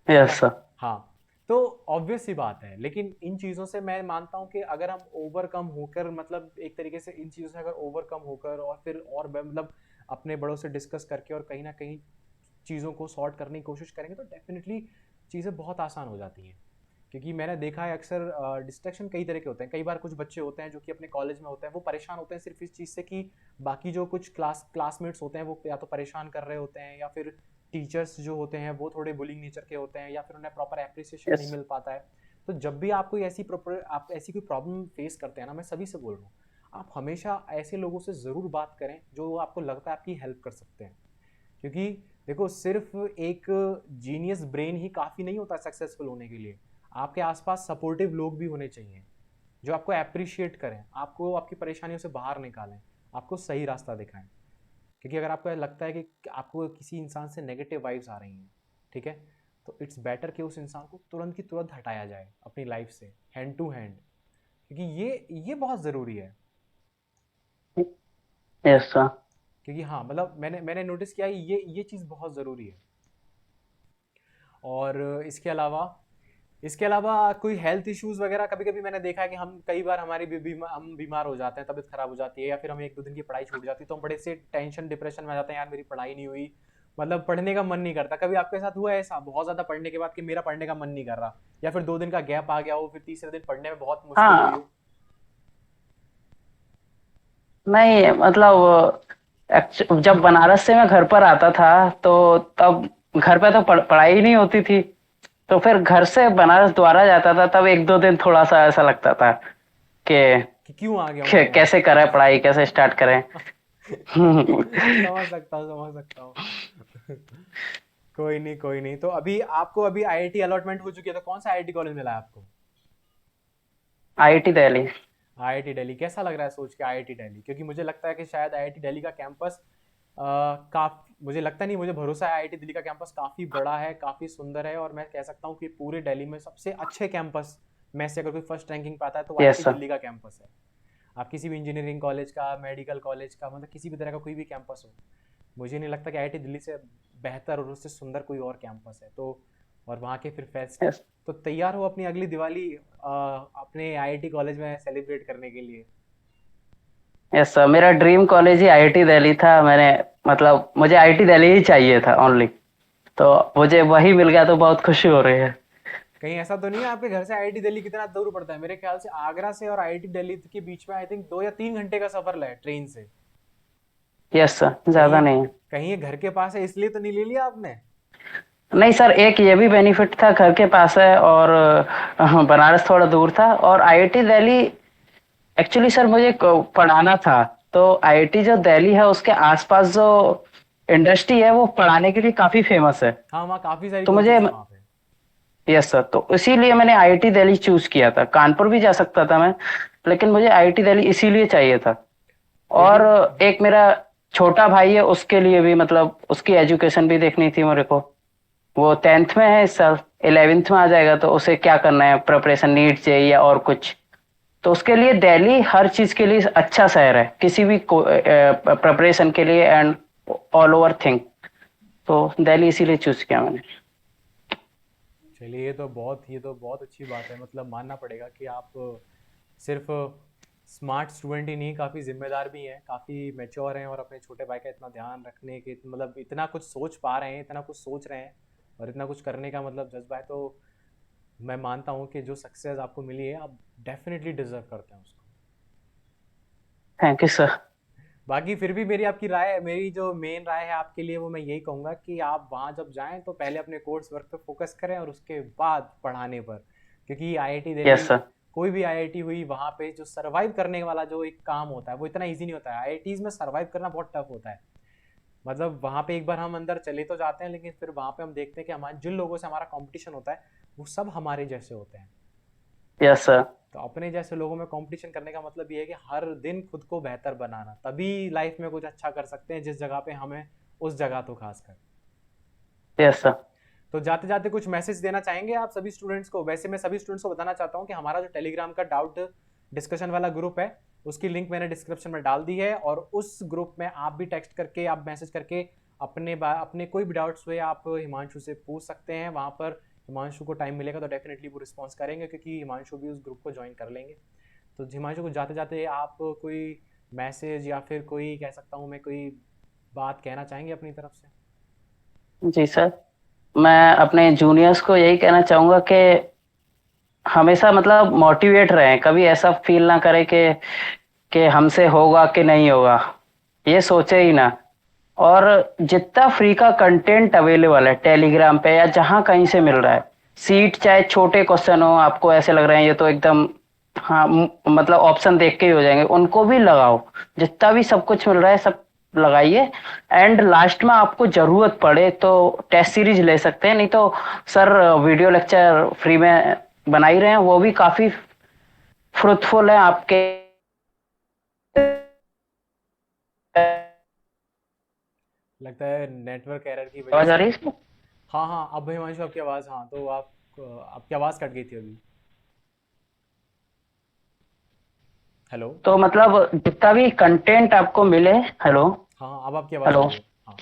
ना? Yes sir. हाँ। तो ऑब्वियस सी बात है, लेकिन इन चीज़ों से मैं मानता हूँ कि अगर हम ओवरकम होकर, मतलब एक तरीके से इन चीज़ों से अगर ओवरकम होकर और फिर और मतलब अपने बड़ों से डिस्कस करके और कहीं ना कहीं चीज़ों को सॉर्ट करने की कोशिश करेंगे, तो डेफिनेटली चीज़ें बहुत आसान हो जाती हैं। क्योंकि मैंने देखा है अक्सर डिस्ट्रैक्शन कई तरह के होते हैं। कई बार कुछ बच्चे होते हैं जो कि अपने कॉलेज में होते हैं, वो परेशान होते हैं सिर्फ इस चीज़ से कि बाकी जो कुछ क्लासमेट्स होते हैं वो या तो परेशान कर रहे होते हैं, या फिर टीचर्स जो होते हैं वो थोड़े बुलिंग नेचर के होते हैं, या फिर उन्हें प्रॉपर एप्रिसिएशन नहीं यस। मिल पाता है। तो जब भी आप कोई ऐसी कोई प्रॉब्लम फेस करते हैं ना, मैं सभी से बोल रहा हूँ, आप हमेशा ऐसे लोगों से ज़रूर बात करें जो आपको लगता है आपकी हेल्प कर सकते हैं। क्योंकि देखो सिर्फ एक जीनियस ब्रेन ही काफ़ी नहीं होता सक्सेसफुल होने के लिए। आपके आसपास सपोर्टिव लोग भी होने चाहिए जो आपको अप्रिशिएट करें, आपको आपकी परेशानियों से बाहर निकालें, आपको सही रास्ता दिखाएं। क्योंकि अगर आपको लगता है कि आपको किसी इंसान से नेगेटिव वाइब्स आ रही हैं, ठीक है, तो इट्स बेटर कि उस इंसान को तुरंत की तुरंत हटाया जाए अपनी लाइफ से, हैंड टू हैंड। क्योंकि ये बहुत ज़रूरी है। Yes sir. क्योंकि हाँ मतलब मैंने नोटिस किया है ये चीज़ बहुत ज़रूरी है। और इसके अलावा कोई हेल्थ इश्यूज वगैरह, कभी कभी मैंने देखा है कि हम कई बार हम बीमार हो जाते हैं, तबीयत खराब हो जाती है, या फिर हमें एक दो दिन की पढ़ाई छूट जाती है, तो हम बड़े से टेंशन डिप्रेशन में आ जाते हैं, यार मेरी पढ़ाई नहीं हुई, मतलब पढ़ने का मन नहीं करता। कभी आपके साथ हुआ है ऐसा बहुत ज्यादा पढ़ने के बाद कि मेरा पढ़ने का मन नहीं कर रहा, या फिर 2 दिन का गैप आ गया हो, फिर तीसरे दिन पढ़ने में बहुत मुश्किल हुई हाँ। हो? नहीं मतलब जब बनारस से मैं घर पर आता था, तो तब घर पे तो पढ़ाई ही नहीं होती थी। तो फिर घर से बनारस दोबारा जाता था, तब एक दो दिन थोड़ा सा ऐसा लगता था कि कि क्यों आ गया हूँ मैं यहाँ कैसे करें पढ़ाई, कैसे स्टार्ट करें। समझ सकता हूँ, समझ सकता हूँ। कोई नहीं, कोई नहीं। तो अभी आपको अभी आईआईटी अलॉटमेंट हो चुकी है, तो कौन सा आईआईटी कॉलेज मिला है आपको? आईआईटी दिल्ली। आईआईटी दिल्ली कैसा लग रहा है सोच के? आईआईटी दिल्ली, क्योंकि मुझे लगता है कि शायद आईआईटी दिल्ली का कैंपस काफी, मुझे लगता नहीं, मुझे भरोसा है आईआईटी दिल्ली का कैंपस काफी बड़ा है, काफी सुंदर है, और मैं कह सकता हूँ कि पूरे दिल्ली में सबसे अच्छे कैंपस में से अगर कोई फर्स्ट रैंकिंग पाता है तो यस आईआईटी सर। दिल्ली का कैंपस है। आप किसी भी इंजीनियरिंग कॉलेज का, मेडिकल कॉलेज का, मतलब किसी भी तरह का कोई भी कैंपस हो, मुझे नहीं लगता कि आईआईटी दिल्ली से बेहतर और उससे सुंदर कोई और कैंपस है। तो और वहाँ के फिर फेस्ट, यस। तो तैयार हो अपनी अगली दिवाली अपने आईआईटी कॉलेज में सेलिब्रेट करने के लिए? यस सर, मेरा ड्रीम कॉलेज ही आईआईटी दिल्ली था। मैंने मतलब मुझे आईआईटी दिल्ली ही चाहिए था ओनली, तो मुझे वही मिल गया तो बहुत खुशी हो रही है। कहीं ऐसा तो नहीं है आपके घर से आईआईटी दिल्ली कितना दूर पड़ता है? मेरे ख्याल से आगरा से और आईआईटी दिल्ली के बीच में आई थिंक 2 या 3 घंटे का सफर है ट्रेन से। यस सर, ज्यादा कहीं नहीं है। कहीं ये घर के पास है इसलिए तो नहीं ले लिया आपने? नहीं सर, एक ये भी बेनिफिट था, घर के पास है, और बनारस थोड़ा दूर था, और आईआईटी दिल्ली एक्चुअली सर मुझे पढ़ाना था। तो आईआईटी जो दिल्ली है उसके आसपास जो इंडस्ट्री है वो पढ़ाने के लिए काफी फेमस है। हाँ, वहाँ काफी सारी तो मुझे, कोचेस है वहाँ पे। यस सर, तो इसीलिए मैंने आईआईटी दिल्ली चूज किया था। कानपुर भी जा सकता था मैं, लेकिन मुझे आईआईटी दिल्ली इसीलिए चाहिए था। और लेकिन एक मेरा छोटा भाई है, उसके लिए भी मतलब उसकी एजुकेशन भी देखनी थी मेरे को। वो 10th में है इस साल, 11th में आ जाएगा, तो उसे क्या करना है, प्रिपरेशन नीट जेईई या और कुछ। तो उसके लिए दिल्ली हर चीज के लिए अच्छा शहर है, किसी भी प्रिपरेशन के लिए एंड ऑल ओवर थिंग। तो दिल्ली इसीलिए चूज किया मैंने। चलिए, ये तो बहुत अच्छी बात है। मतलब मानना पड़ेगा कि आप सिर्फ स्मार्ट स्टूडेंट ही नहीं, काफ़ी जिम्मेदार भी हैं, काफ़ी मैच्योर हैं, और अपने छोटे भाई का इतना ध्यान रखने के, मतलब इतना कुछ सोच पा रहे हैं, इतना कुछ सोच रहे हैं, और इतना कुछ करने का मतलब जज्बा है। तो मैं मानता हूँ कि जो सक्सेस आपको मिली है, आप डेफिनेटली डिजर्व करते हैं उसको। Thank you sir. बाकी फिर भी मेरी आपकी राय, मेरी जो मेन राय है आपके लिए, वो मैं यही कहूँगा कि आप वहाँ जब जाएं तो पहले अपने कोर्स वर्क पे फोकस करें और उसके बाद पढ़ाने पर। क्योंकि आईआईटी यस दिल्ली, सर। कोई भी आईआईटी हुई, वहाँ पे जो सर्वाइव करने वाला जो एक काम होता है वो इतना इजी नहीं होता है। आईआईटीज में सर्वाइव करना बहुत टफ होता है। मतलब वहाँ पे एक बार हम अंदर चले तो जाते हैं, लेकिन फिर वहाँ पे हम देखते हैं कि हमारे जिन लोगों से हमारा कंपटीशन होता है वो सब हमारे जैसे होते हैं। Yes sir. तो अपने जैसे लोगों में कंपटीशन करने का मतलब ये है कि हर दिन खुद को बेहतर बनाना, तभी लाइफ में कुछ अच्छा कर सकते हैं, जिस जगह पे हमें उस जगह तो खासकर। Yes sir. तो जाते जाते कुछ मैसेज देना चाहेंगे आप सभी स्टूडेंट्स को? वैसे मैं सभी स्टूडेंट्स को बताना चाहता हूँ कि हमारा जो टेलीग्राम का डाउट डिस्कशन वाला ग्रुप है, उसकी लिंक मैंने डिस्क्रिप्शन में डाल दी है, और उस ग्रुप में आप भी टेक्स्ट करके, आप मैसेज करके अपने कोई भी डाउट्स हुए आप हिमांशु से पूछ सकते हैं। वहाँ पर हिमांशु को टाइम मिलेगा तो डेफिनेटली वो रिस्पॉन्स करेंगे, क्योंकि हिमांशु भी उस ग्रुप को ज्वाइन कर लेंगे। तो हिमांशु को जाते जाते आप कोई मैसेज या फिर कोई, कह सकता हूँ मैं, कोई बात कहना चाहेंगे अपनी तरफ से? जी सर, मैं अपने जूनियर्स को यही कहना चाहूंगा कि हमेशा मतलब मोटिवेट रहें, कभी ऐसा फील ना करें कि हमसे होगा कि नहीं होगा, ये सोचे ही ना। और जितना फ्री का कंटेंट अवेलेबल है टेलीग्राम पे या जहाँ कहीं से मिल रहा है, सीट चाहे छोटे क्वेश्चन हो, आपको ऐसे लग रहे हैं ये तो एकदम, हाँ मतलब ऑप्शन देख के ही हो जाएंगे, उनको भी लगाओ। जितना भी सब कुछ मिल रहा है सब लगाइए। एंड लास्ट में आपको जरूरत पड़े तो टेस्ट सीरीज ले सकते हैं, नहीं तो सर वीडियो लेक्चर फ्री में बना ही रहे हैं, वो भी काफी फ्रूटफुल है आपके। लगता है नेटवर्क एरर की वजह आवाज आ से। रही है इसमें? हाँ हाँ, अब हिमांशु आपकी आवाज़, हाँ, तो आप, आपकी आवाज़ कट गई थी अभी। हेलो। तो मतलब जितना भी कंटेंट आपको मिले, हेलो, हाँ, अब आपकी आवाज़ आ हेलो, रही है। हाँ।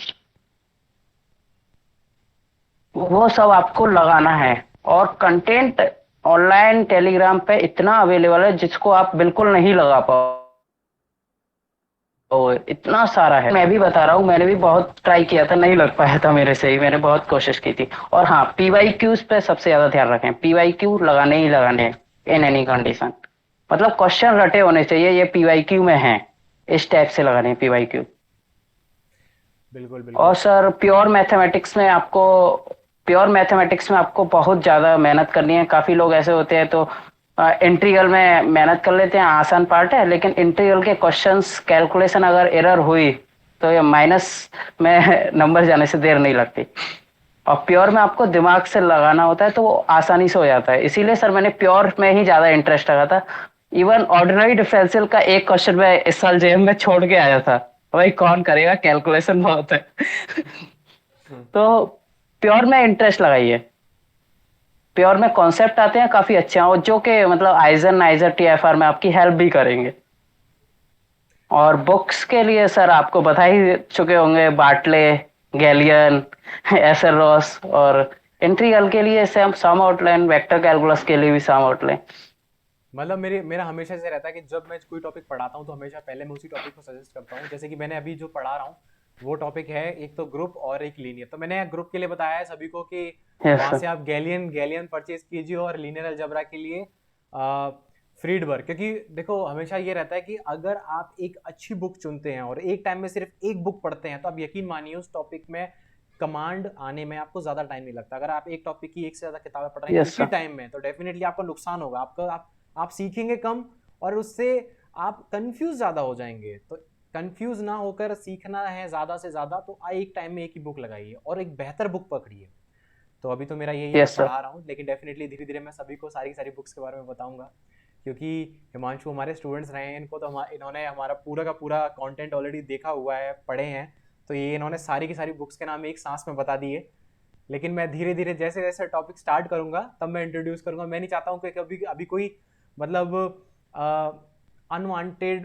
वो सब आपको लगाना है। और कंटेंट ऑनलाइन टेलीग्राम पे इतना अवेलेबल है जिसको आप बिल्कुल नहीं लगा पाओ, इतना सारा है। मैं भी बता रहा हूँ, मैंने भी बहुत ट्राई किया था, नहीं लग पाया था मेरे से ही, मैंने बहुत कोशिश की थी। और हाँ, पीवाई क्यूज पे सबसे ज्यादा ध्यान रखें, पीवाई क्यू लगाने ही लगाने हैं इन एनी कंडीशन। मतलब क्वेश्चन रटे होने चाहिए, ये पीवाई क्यू में है, इस टाइप से लगाने हैं पीवाई क्यू। बिल्कुल और बिल्कुल। सर प्योर मैथमेटिक्स में आपको बहुत ज्यादा मेहनत करनी है। काफी लोग ऐसे होते हैं तो इंटीग्रल में मेहनत कर लेते हैं, आसान पार्ट है, लेकिन इंटीग्रल के क्वेश्चंस कैलकुलेशन अगर एरर हुई तो ये माइनस में नंबर जाने से देर नहीं लगती। और प्योर में आपको दिमाग से लगाना होता है तो वो आसानी से हो जाता है, इसीलिए सर मैंने प्योर में ही ज्यादा इंटरेस्ट रखा था। इवन ऑर्डिनरी डिफरेंशियल का एक क्वेश्चन मैं इस साल जेएम में छोड़ के आया था, भाई कौन करेगा, कैलकुलेशन बहुत है। तो प्योर में इंटरेस्ट लगाइए, प्योर में कॉन्सेप्ट आते हैं काफी अच्छे हैं, और जो कि मतलब आइजन नाइजर टीएफआर में आपकी हेल्प भी करेंगे। और बुक्स के लिए सर आपको बता ही चुके होंगे, बाटले, गैलियन, एसएल रॉस, और इंटीग्रल के लिए सम आउटलाइन, वेक्टर कैलकुलस के लिए भी सम आउटलाइन। मतलब मेरा हमेशा से रहता है कि जब मैं कोई टॉपिक पढ़ाता हूँ तो हमेशा पहले मैं उसी टॉपिक को सजेस्ट करता हूँ। जैसे कि मैंने अभी जो पढ़ा रहा हूँ वो टॉपिक है एक तो ग्रुप और एक लीनियर। तो मैंने ग्रुप के लिए बताया है सभी को कि यस वहां सर। से आप गैलियन गैलियन परचेज कीजिए, और लीनियर अलजेब्रा के लिए फ्रीडबर्ग। क्योंकि देखो हमेशा ये रहता है कि अगर आप एक अच्छी बुक चुनते हैं और एक टाइम में सिर्फ एक बुक पढ़ते हैं तो आप यकीन मानिए उस टॉपिक में कमांड आने में आपको ज्यादा टाइम नहीं लगता। अगर आप एक टॉपिक की एक से ज्यादा किताबें पढ़ रहे हैं यस एक ही सर। टाइम में तो डेफिनेटली आपका नुकसान होगा, आपका आप सीखेंगे कम, और उससे आप कंफ्यूज ज्यादा हो जाएंगे। तो कंफ्यूज ना होकर सीखना है ज्यादा से ज्यादा तो एक टाइम में एक ही बुक लगाइए और एक बेहतर बुक पकड़िए। तो अभी तो मेरा यही है, मैं यस सर। पढ़ा रहा हूँ, लेकिन डेफिनेटली धीरे धीरे मैं सभी को सारी सारी बुक्स के बारे में बताऊंगा। क्योंकि हिमांशु हमारे स्टूडेंट्स रहे हैं, इनको तो इन्होंने हमारा पूरा का पूरा कंटेंट ऑलरेडी देखा हुआ है, पढ़े हैं। तो ये इन्होंने सारी की सारी बुक्स के नाम एक सांस में बता दिए। लेकिन मैं धीरे धीरे जैसे जैसे टॉपिक स्टार्ट करूंगा तब मैं इंट्रोड्यूस करूंगा। मैं नहीं चाहता हूँ कि कभी अभी कोई मतलब अनवांटेड,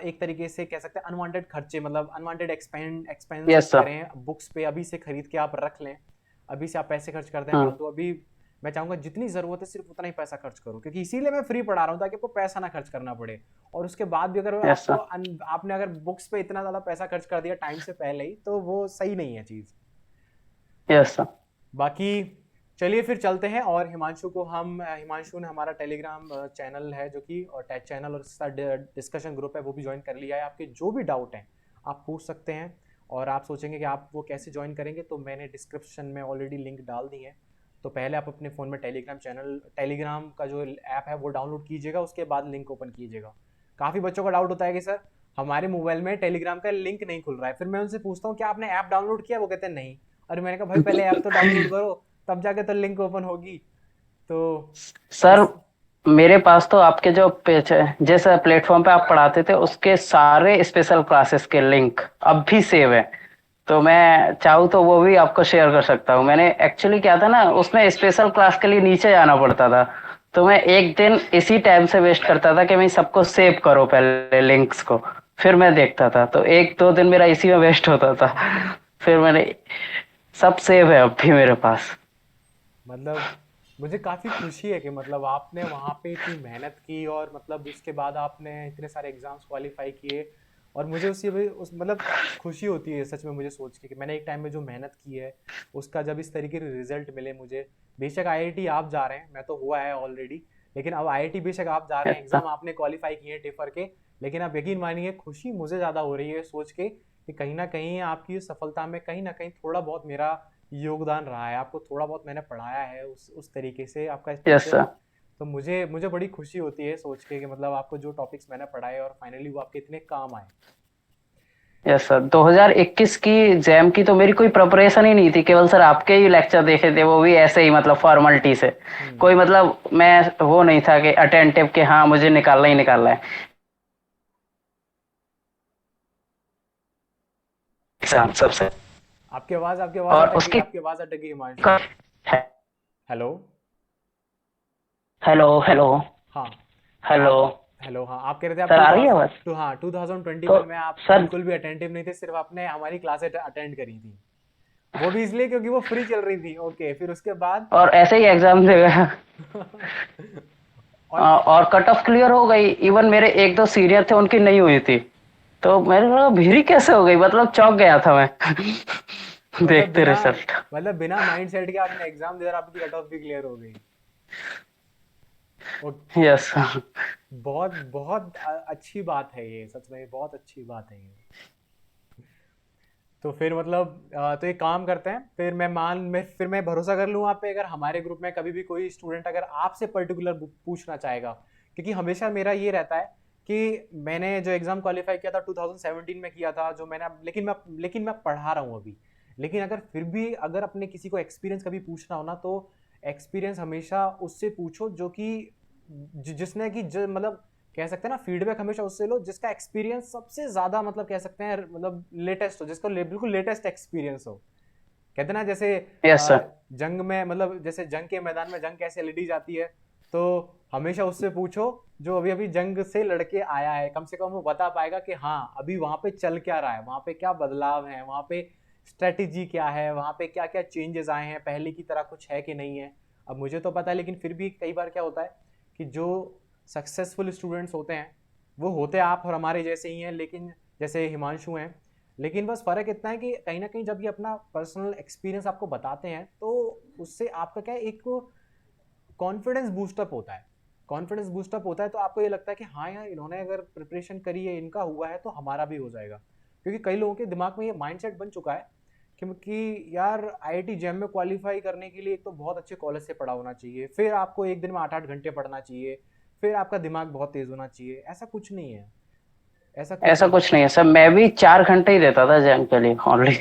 एक तरीके से कह सकते हैं अनवांटेड खर्चे, मतलब अनवांटेड एक्सपेंसेस यस सर। करें बुक्स पे अभी से खरीद के आप रख लें। अभी से आप पैसे खर्च करते हैं हम्म। फालतू। अभी मैं चाहूंगा जितनी जरूरत है सिर्फ उतना ही पैसा खर्च करो, क्योंकि इसीलिए मैं फ्री पढ़ा रहा हूँ ताकि आपको पैसा ना खर्च करना पड़े। और उसके बाद भी अगर यस आपको सर। आपने अगर बुक्स पे इतना ज्यादा पैसा खर्च कर दिया टाइम से पहले ही तो वो सही नहीं है चीज। Yes sir. बाकी चलिए फिर चलते हैं। और हिमांशु को हम हिमांशु ने हमारा टेलीग्राम चैनल है जो कि, और टैच चैनल और उसका डिस्कशन ग्रुप है वो भी ज्वाइन कर लिया है। आपके जो भी डाउट हैं आप पूछ सकते हैं। और आप सोचेंगे कि आप वो कैसे ज्वाइन करेंगे, तो मैंने डिस्क्रिप्शन में ऑलरेडी लिंक डाल दी है। तो पहले आप अपने फ़ोन में टेलीग्राम चैनल, टेलीग्राम का जो ऐप है वो डाउनलोड कीजिएगा, उसके बाद लिंक ओपन कीजिएगा। काफ़ी बच्चों का डाउट होता है कि सर हमारे मोबाइल में टेलीग्राम का लिंक नहीं खुल रहा है। फिर मैं उनसे पूछता हूँ क्या आपने ऐप डाउनलोड किया, वो कहते हैं नहीं। अरे मैंने कहा भाई पहले ऐप तो डाउनलोड करो, तब जाके तो लिंक ओपन होगी। तो सर इस मेरे पास तो आपके जो पेज है, जिस प्लेटफॉर्म पे आप पढ़ाते थे उसके सारे स्पेशल क्लासेस के लिंक अब भी सेव है। तो मैं चाहूँ तो वो भी आपको शेयर कर सकता हूँ। मैंने एक्चुअली क्या था ना, उसमें स्पेशल क्लास के लिए नीचे जाना पड़ता था, तो मैं एक दिन इसी टाइम से वेस्ट करता था कि मैं सबको सेव करो पहले लिंक्स को, फिर मैं देखता था। तो एक दो दिन मेरा इसी में वेस्ट होता था। फिर मैंने सब सेव है अब भी मेरे पास। मतलब मुझे काफ़ी खुशी है कि मतलब आपने वहाँ पे इतनी मेहनत की और मतलब उसके बाद आपने इतने सारे एग्जाम्स क्वालिफाई किए। और मुझे उसी उस मतलब खुशी होती है सच में मुझे सोच के कि मैंने एक टाइम में जो मेहनत की है उसका जब इस तरीके के रिजल्ट मिले मुझे। बेशक आईआईटी आप जा रहे हैं, मैं तो हुआ है ऑलरेडी, लेकिन अब आईआईटी बेशक आप जा रहे हैं, ऐसा। एग्जाम आपने क्वालिफाई किए हैं टिफर के। लेकिन आप यकीन मानिए खुशी मुझे ज़्यादा हो रही है सोच के कि कहीं ना कहीं आपकी सफलता में कहीं ना कहीं थोड़ा बहुत मेरा योगदान रहा है। आपको थोड़ा बहुत मैंने पढ़ाया है उस तरीके से आपका यस टीचर। सर। तो मुझे मुझे बड़ी खुशी होती है सोच के कि मतलब आपको जो टॉपिक्स मैंने पढ़ाए और फाइनली वो आपके इतने काम आए। Yes sir. 2021 की जैम की तो मेरी कोई प्रिपरेशन ही नहीं थी, केवल सर आपके ही लेक्चर देखे थे, वो भी ऐसे ही मतलब फॉर्मेलिटी से। हम्म। कोई मतलब मैं वो नहीं था कि अटेंटिव के हाँ मुझे निकालना ही निकालना है एग्जाम सबसे। आपकी आवाज़ और अटक गई, उसकी आपकी आवाज़ अटक गई हिमांशु। हेलो। हेलो हेलो हाँ। हेलो। आप हेलो, हाँ आप कह रहे थे आप सर टू आ रही है थाउजेंड आवाज? टू हाँ 2021 तो में आप सर, बिल्कुल भी अटेंटिव नहीं थे, सिर्फ आपने हमारी क्लासें अटेंड करी थी। वो भी इसलिए क्योंकि वो फ्री चल रही थी। ओके, फिर उसके बाद और ऐसे ही एग्जाम दे गया। और और कट ऑफ क्लियर हो गई, इवन मेरे एक दो सीनियर थे उनकी नहीं हुई थी। तो मेरे लगा भीड़ कैसे हो गई, मतलब चौंक गया था मैं। मतलब देखते बिना रिजल्ट। मतलब बिना माइंड सेट के आपने एग्जाम दिया और आपकी कट ऑफ भी क्लियर हो गई। और यस। बहुत बहुत अच्छी बात है ये, सच में बहुत अच्छी बात है ये। तो फिर मतलब तो एक काम करते हैं, फिर मैं भरोसा कर लूँ आप पे, अगर हमारे ग्रुप में कभी भी कोई स्टूडेंट अगर आपसे पर्टिकुलर पूछना चाहेगा, क्योंकि हमेशा मेरा ये रहता है कि मैंने जो एग्जाम क्वालिफाई किया था 2017 में किया था, जो मैंने लेकिन मैं पढ़ा रहा हूँ अभी। लेकिन अगर फिर भी अगर अपने किसी को एक्सपीरियंस कभी पूछना हो ना, तो एक्सपीरियंस हमेशा उससे पूछो जो कि जिसने कि मतलब कह सकते हैं ना, फीडबैक हमेशा उससे लो जिसका एक्सपीरियंस सबसे ज्यादा मतलब कह सकते हैं मतलब लेटेस्ट हो, जिसको बिल्कुल लेटेस्ट एक्सपीरियंस हो। कहते हैं ना जैसे यस सर। जंग में मतलब जैसे जंग के मैदान में जंग कैसे लड़ी जाती है, तो हमेशा उससे पूछो जो अभी अभी जंग से लड़के आया है, कम से कम वो बता पाएगा कि हाँ अभी वहां पे चल क्या रहा है, वहां पे क्या बदलाव है, वहां पे स्ट्रेटेजी क्या है, वहां पे क्या क्या चेंजेस आए हैं, पहले की तरह कुछ है कि नहीं है। अब मुझे तो पता है, लेकिन फिर भी कई बार क्या होता है कि जो सक्सेसफुल स्टूडेंट्स होते हैं वो होते आप और हमारे जैसे ही हैं, लेकिन जैसे हिमांशु हैं। लेकिन बस फ़र्क इतना है कि कहीं ना कहीं जब ये अपना पर्सनल एक्सपीरियंस आपको बताते हैं, तो उससे आपका क्या है, एक कॉन्फिडेंस बूस्टअप होता है। कॉन्फिडेंस बूस्टअप होता है तो आपको ये लगता है कि हाँ यार, इन्होंने अगर प्रिपरेशन करी है, इनका हुआ है, तो हमारा भी हो जाएगा। क्योंकि कई लोगों के दिमाग में ये माइंडसेट बन चुका है कि यार आईआईटी जेम में क्वालिफाई करने के लिए एक तो बहुत अच्छे कॉलेज से पढ़ा होना चाहिए, फिर आपको एक दिन में 8-8 घंटे पढ़ना चाहिए, फिर आपका दिमाग बहुत तेज होना चाहिए। ऐसा कुछ नहीं है, ऐसा कुछ ऐसा नहीं है। कुछ नहीं है सर, मैं भी 4 घंटे ही देता था जंग के लिए ओनली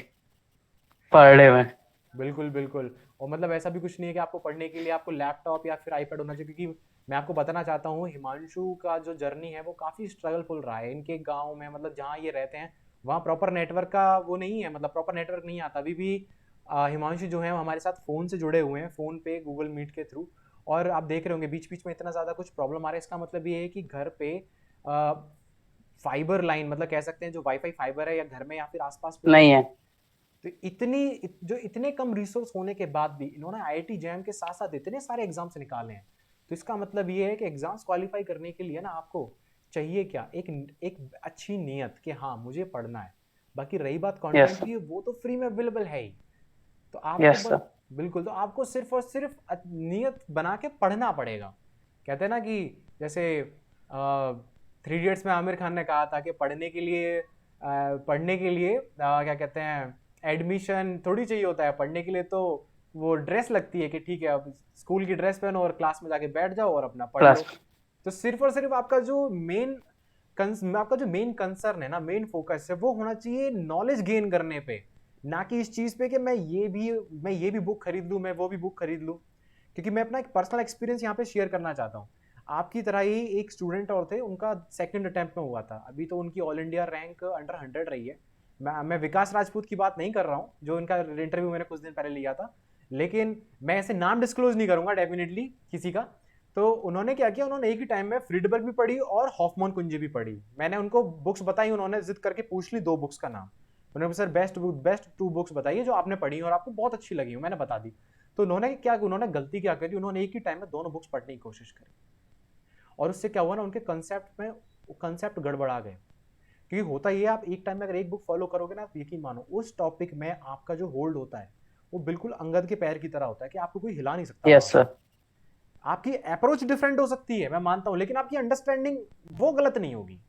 पर डे में। बिल्कुल बिल्कुल। और मतलब ऐसा भी कुछ नहीं है कि आपको पढ़ने के लिए आपको लैपटॉप या फिर आईपैड होना चाहिए, क्योंकि मैं आपको बताना चाहता हूँ हिमांशु का जो जर्नी है वो काफ़ी स्ट्रगलफुल रहा है। इनके गांव में मतलब जहाँ ये रहते हैं वहाँ प्रॉपर नेटवर्क का वो नहीं है, मतलब प्रॉपर नेटवर्क नहीं आता अभी भी। हिमांशु जो है वो हमारे साथ फ़ोन से जुड़े हुए हैं, फ़ोन पे गूगल मीट के थ्रू। और आप देख रहे होंगे बीच बीच में इतना ज़्यादा कुछ प्रॉब्लम आ रहा है, इसका मतलब ये है कि घर पे फाइबर लाइन मतलब कह सकते हैं जो वाईफाई फाइबर है या घर में या फिर आसपास में नहीं नहीं है। है। तो जो इतने कम रिसोर्स होने के बाद भी इन्होंने आईआईटी जैम के साथ साथ इतने सारे एग्जाम्स निकाले हैं। तो इसका मतलब ये है कि एग्जाम्स क्वालिफाई करने के लिए ना आपको चाहिए क्या, एक एक अच्छी नीयत कि हाँ मुझे पढ़ना है। बाकी रही बात यस कंटेंट सर। की, वो तो फ्री में अवेलेबल है ही। तो आपको यस बस सर। बिल्कुल, तो आपको सिर्फ और सिर्फ नियत बना के पढ़ना पड़ेगा। कहते हैं ना कि जैसे 3 इडियट्स में आमिर खान ने कहा था कि पढ़ने के लिए क्या कहते हैं, एडमिशन थोड़ी चाहिए होता है पढ़ने के लिए, तो वो ड्रेस लगती है कि ठीक है अब स्कूल की ड्रेस पहनो और क्लास में जाके बैठ जाओ और अपना पढ़ लो। क्लास। तो सिर्फ और सिर्फ आपका जो मेन कंसर्न है ना, मेन फोकस है, वो होना चाहिए नॉलेज गेन करने पे, ना कि इस चीज पे कि मैं ये भी बुक खरीद लूं, मैं वो भी बुक खरीद लूं। क्योंकि मैं अपना एक पर्सनल एक्सपीरियंस यहाँ पे शेयर करना चाहता हूँ। आपकी तरह ही एक स्टूडेंट और थे, उनका सेकंड अटेम्प्ट में हुआ था, अभी तो उनकी ऑल इंडिया रैंक अंडर 100 रही है। मैं विकास राजपूत की बात नहीं कर रहा हूँ, जो इनका इंटरव्यू मैंने कुछ दिन पहले लिया था। लेकिन मैं ऐसे नाम डिस्क्लोज नहीं करूंगा डेफिनेटली किसी का। तो उन्होंने क्या किया, उन्होंने एक ही टाइम में फ्रीडबर्ग भी पढ़ी और हॉफमैन कुंजी भी पढ़ी। मैंने उनको बुक्स बताई, उन्होंने जिद करके पूछ ली 2 बुक्स का नाम। उन्होंने सर बेस्ट बेस्ट 2 बुक्स बताइए जो आपने पढ़ी और आपको बहुत अच्छी लगी हो, मैंने बता दी। तो उन्होंने गलती क्या करी, उन्होंने एक ही टाइम में दोनों बुक्स पढ़ने की कोशिश करी। और उससे क्या हुआ ना, उनके कंसेप्ट गड़बड़ा गए। क्योंकि होता ही है, आप एक टाइम में अगर एक बुक फॉलो करोगे ना, आप यकीन मानो उस टॉपिक में आपका जो होल्ड होता है वो बिल्कुल अंगद के पैर की तरह होता है कि आपको कोई हिला नहीं सकता वहां यस से। सर। आपकी अप्रोच डिफरेंट हो सकती है, मैं मानता हूं, लेकिन आपकी अंडरस्टैंडिंग वो गलत नहीं होगी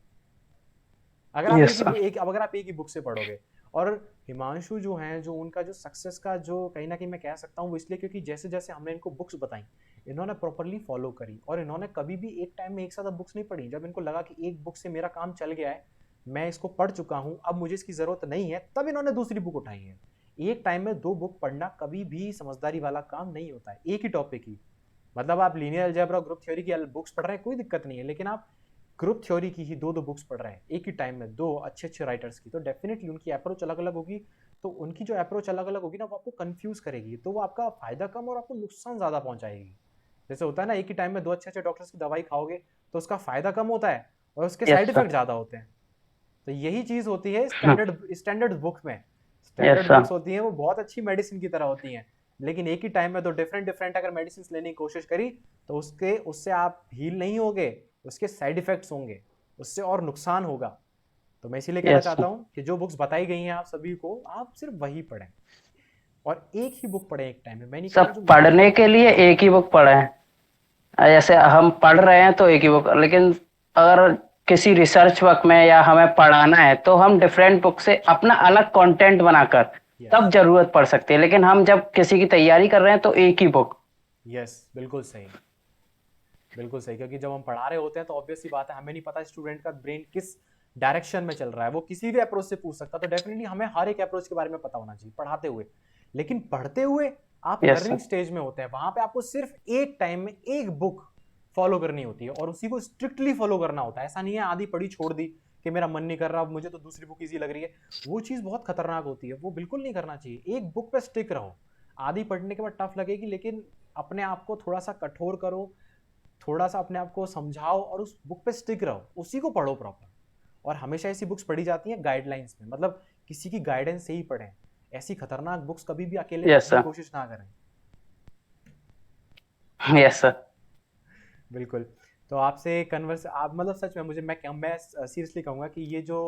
यस सर। अगर आप एक ही बुक से पढ़ोगे। और हिमांशु जो हैं, जो उनका जो सक्सेस का जो कहीं ना कहीं मैं कह सकता हूँ वो इसलिए क्योंकि जैसे जैसे हमने इनको बुक्स बताई, इन्होंने प्रॉपरली फॉलो करी, और इन्होंने कभी भी एक टाइम में एक साथ बुक्स नहीं पढ़ी। जब इनको लगा कि एक बुक से मेरा काम चल गया है, मैं इसको पढ़ चुका हूँ, अब मुझे इसकी जरूरत नहीं है, तब इन्होंने दूसरी बुक उठाई है। एक टाइम में 2 बुक पढ़ना कभी भी समझदारी वाला काम नहीं होता है, एक ही टॉपिक की। मतलब आप लीनियर अलजेब्रा और ग्रुप थ्योरी की बुक्स पढ़ रहे हैं, कोई दिक्कत नहीं है, लेकिन आप ग्रुप थ्योरी की ही 2-2 बुक्स पढ़ रहे हैं एक ही टाइम में, 2 अच्छे राइटर्स की, तो डेफिनेटली उनकी अप्रोच अलग अलग होगी। तो उनकी जो अप्रोच अलग अलग होगी ना, वो आपको कंफ्यूज करेगी, तो वो आपका फायदा कम और आपको नुकसान ज्यादा पहुंचाएगी। जैसे होता है ना, एक ही टाइम में 2 अच्छे डॉक्टर्स की दवाई खाओगे तो उसका फायदा कम होता है और उसके साइड यस इफेक्ट सर। ज्यादा होते हैं। तो यही चीज होती है स्टैंडर्ड बुक में। Yes standard sir. बुक्स होती हैं वो बहुत अच्छी मेडिसिन की तरह होती हैं, लेकिन एक ही टाइम में 2 डिफरेंट अगर मेडिसिन लेने की कोशिश करी, तो उसके उससे आप हील नहीं होगे, उसके साइड इफेक्ट्स होंगे, उससे और नुकसान होगा। तो मैं इसीलिए कहना यस चाहता सर। हूँ कि जो बुक्स बताई गई हैं आप सभी को, आप सिर्फ वही पढ़ें और एक ही बुक पढ़ें एक टाइम में। मैं नहीं कह रहा सब हूँ जो पढ़ने के लिए एक ही बुक पढ़े हैं। जैसे हम पढ़ रहे हैं तो एक ही बुक, लेकिन अगर किसी रिसर्च वर्क में या हमें पढ़ाना है तो हम डिफरेंट बुक से अपना अलग कंटेंट बनाकर यस, तब जरूरत पड़ सकती है, लेकिन हम जब किसी की तैयारी कर रहे हैं तो एक ही बुक। यस, बिल्कुल सही, बिल्कुल सही, क्योंकि जब हम पढ़ा रहे होते हैं तो ऑब्वियस सी बात है, हमें नहीं पता स्टूडेंट का ब्रेन किस डायरेक्शन में चल रहा है, वो किसी भी अप्रोच से पूछ सकता है, तो डेफिनेटली हमें हर एक अप्रोच के बारे में पता होना चाहिए पढ़ाते हुए। लेकिन पढ़ते हुए आप यस लर्निंग सर। स्टेज में होते हैं, वहां पे आपको सिर्फ एक टाइम में एक बुक फॉलो करनी होती है और उसी को स्ट्रिक्टली फॉलो करना होता है। ऐसा नहीं है आधी पढ़ी छोड़ दी कि मेरा मन नहीं कर रहा, मुझे तो दूसरी बुक इजी लग रही है। वो चीज बहुत खतरनाक होती है, वो बिल्कुल नहीं करना चाहिए। एक बुक पे स्टिक रहो, आधी पढ़ने के बाद टफ लगेगी, लेकिन अपने आप को थोड़ा सा कठोर करो, थोड़ा सा अपने आप को समझाओ और उस बुक पे स्टिक रहो, उसी को पढ़ो प्रॉपर। और हमेशा ऐसी बुक्स पढ़ी जाती हैं गाइडलाइंस में, मतलब किसी की गाइडेंस से ही पढ़ें। ऐसी खतरनाक बुक्स कभी भी अकेले यस पढ़ने की सर। कोशिश ना करें। Yes sir. बिल्कुल। तो आपसे कन्वर्स आप मतलब सच में मैं सीरियसली कहूँगा कि ये जो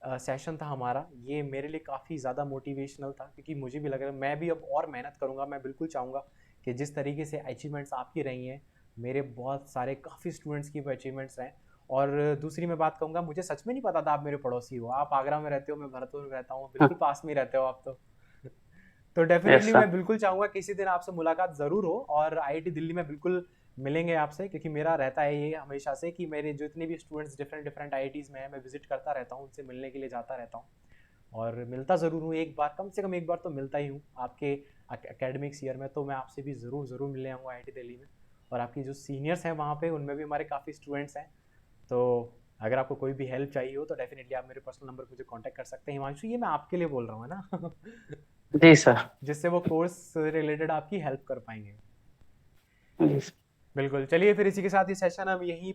सेशन था हमारा, ये मेरे लिए काफ़ी ज़्यादा मोटिवेशनल था, क्योंकि मुझे भी लग रहा है मैं भी अब और मेहनत करूँगा। मैं बिल्कुल चाहूँगा कि जिस तरीके से अचीवमेंट्स आपकी रही हैं, मेरे बहुत सारे काफ़ी स्टूडेंट्स की भी अचीवमेंट्स हैं। और दूसरी मैं बात कहूँगा, मुझे सच में नहीं पता था आप मेरे पड़ोसी हो। आप आगरा में रहते हो, मैं भरतपुर में रहता हूँ, बिल्कुल पास में ही रहते हो आप तो। तो यस डेफिनेटली सर। मैं बिल्कुल चाहूँगा किसी दिन आपसे मुलाकात ज़रूर हो, और आईआईटी दिल्ली में बिल्कुल मिलेंगे आपसे, क्योंकि मेरा रहता है ये हमेशा से कि मेरे जितने भी स्टूडेंट्स डिफरेंट डिफरेंट आईआईटीज़ में हैं, मैं विजिट करता रहता हूँ, उनसे मिलने के लिए जाता रहता हूँ और मिलता ज़रूर हूँ। एक बार, कम से कम एक बार तो मिलता ही हूँ आपके एकेडमिक्स ईयर में। तो मैं आपसे भी ज़रूर ज़रूर मिलने आऊँगा आईआईटी दिल्ली में। और आपकी जो सीनियर्स हैं वहाँ पे, उनमें भी हमारे काफ़ी स्टूडेंट्स हैं। तो अगर आपको कोई भी हेल्प चाहिए हो तो डेफिनेटली आप मेरे पर्सनल नंबर पर मुझे कांटेक्ट कर सकते हैं। हिमांशु, ये मैं आपके लिए बोल रहा हूँ, है ना? जी सर। जिससे वो कोर्स से रिलेटेड आपकी हेल्प कर पाएंगे। जी सर। बिल्कुल, चलिए फिर इसी के साथ ये सेशन हम यहीं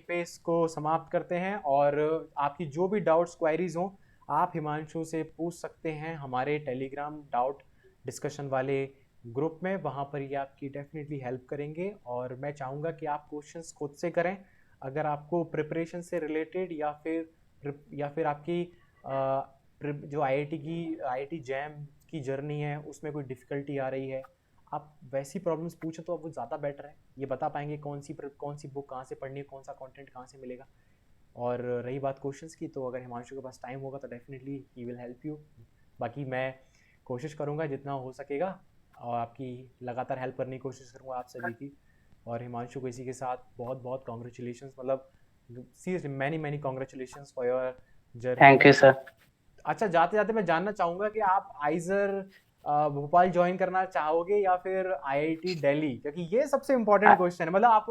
पे इसको समाप्त करते हैं। और आपकी जो भी डाउट्स क्वेरीज हों, आप हिमांशु से पूछ सकते हैं हमारे टेलीग्राम डाउट डिस्कशन वाले ग्रुप में। वहाँ पर ये आपकी डेफिनेटली हेल्प करेंगे। और मैं चाहूँगा कि आप क्वेश्चंस खुद से करें। अगर आपको प्रिपरेशन से रिलेटेड या फिर आपकी जो आईआईटी जैम की जर्नी है उसमें कोई डिफ़िकल्टी आ रही है, आप वैसी प्रॉब्लम्स पूछें तो अब वो ज़्यादा बेटर है। ये बता पाएंगे कौन सी बुक कहाँ से पढ़नी है, कौन सा कंटेंट कहाँ से मिलेगा। और रही बात क्वेश्चंस की, तो अगर हिमांशु के पास टाइम होगा तो definitely he will help you. बाकी मैं कोशिश करूँगा जितना हो सकेगा, और आपकी लगातार हेल्प करने की कोशिश करूँगा आप सभी की। और हिमांशु को इसी के साथ बहुत बहुत कॉन्ग्रेचुलेशन, मतलब seriously many many congratulation for your journey. Thank you sir. अच्छा, जाते जाते मैं जानना चाहूंगा कि आप आइजर भोपाल ज्वाइन करना चाहोगे या फिर आईआईटी दिल्ली, क्योंकि ये सबसे इंपॉर्टेंट क्वेश्चन है। मतलब आप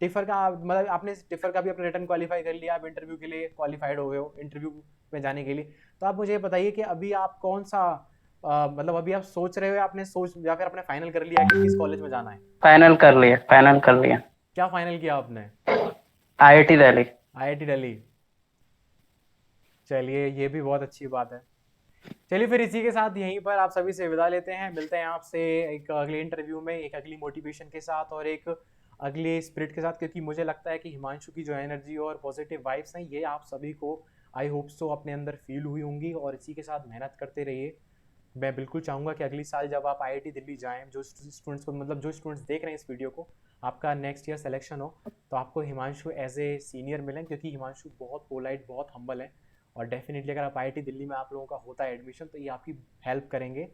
टिफर का, मतलब आपने टिफर का भी अपना रिटर्न क्वालिफाई कर लिया, आप इंटरव्यू के लिए क्वालिफाइड हो गए हो इंटरव्यू में जाने के लिए। तो आप मुझे ये बताइए कि अभी आप कौन सा मतलब अभी आप सोच रहे हो, आपने सोच या फिर आपने फाइनल कर लिया कि किस कॉलेज में जाना है? फाइनल कर लिया, फाइनल कर लिया। क्या फाइनल किया आपने? आईआईटी दिल्ली। आईआईटी दिल्ली। चलिए, ये भी बहुत अच्छी बात है। चलिए फिर इसी के साथ यहीं पर आप सभी से विदा लेते हैं। मिलते हैं आपसे एक अगले इंटरव्यू में, एक अगली मोटिवेशन के साथ और एक अगले स्पिरिट के साथ, क्योंकि मुझे लगता है कि हिमांशु की जो एनर्जी और पॉजिटिव वाइब्स हैं, ये आप सभी को आई होप सो अपने अंदर फील हुई होंगी। और इसी के साथ मेहनत करते रहिए। मैं बिल्कुल चाहूँगा कि अगली साल जब आप आईआईटी दिल्ली जाएं, जो स्टूडेंट्स को, मतलब जो स्टूडेंट्स देख रहे हैं इस वीडियो को, आपका नेक्स्ट ईयर सिलेक्शन हो तो आपको हिमांशु एज ए सीनियर मिलें, क्योंकि हिमांशु बहुत पोलाइट, बहुत हम्बल है। और डेफिनेटली अगर आप आईआईटी दिल्ली में आप लोगों का होता है एडमिशन, तो ये आपकी हेल्प करेंगे,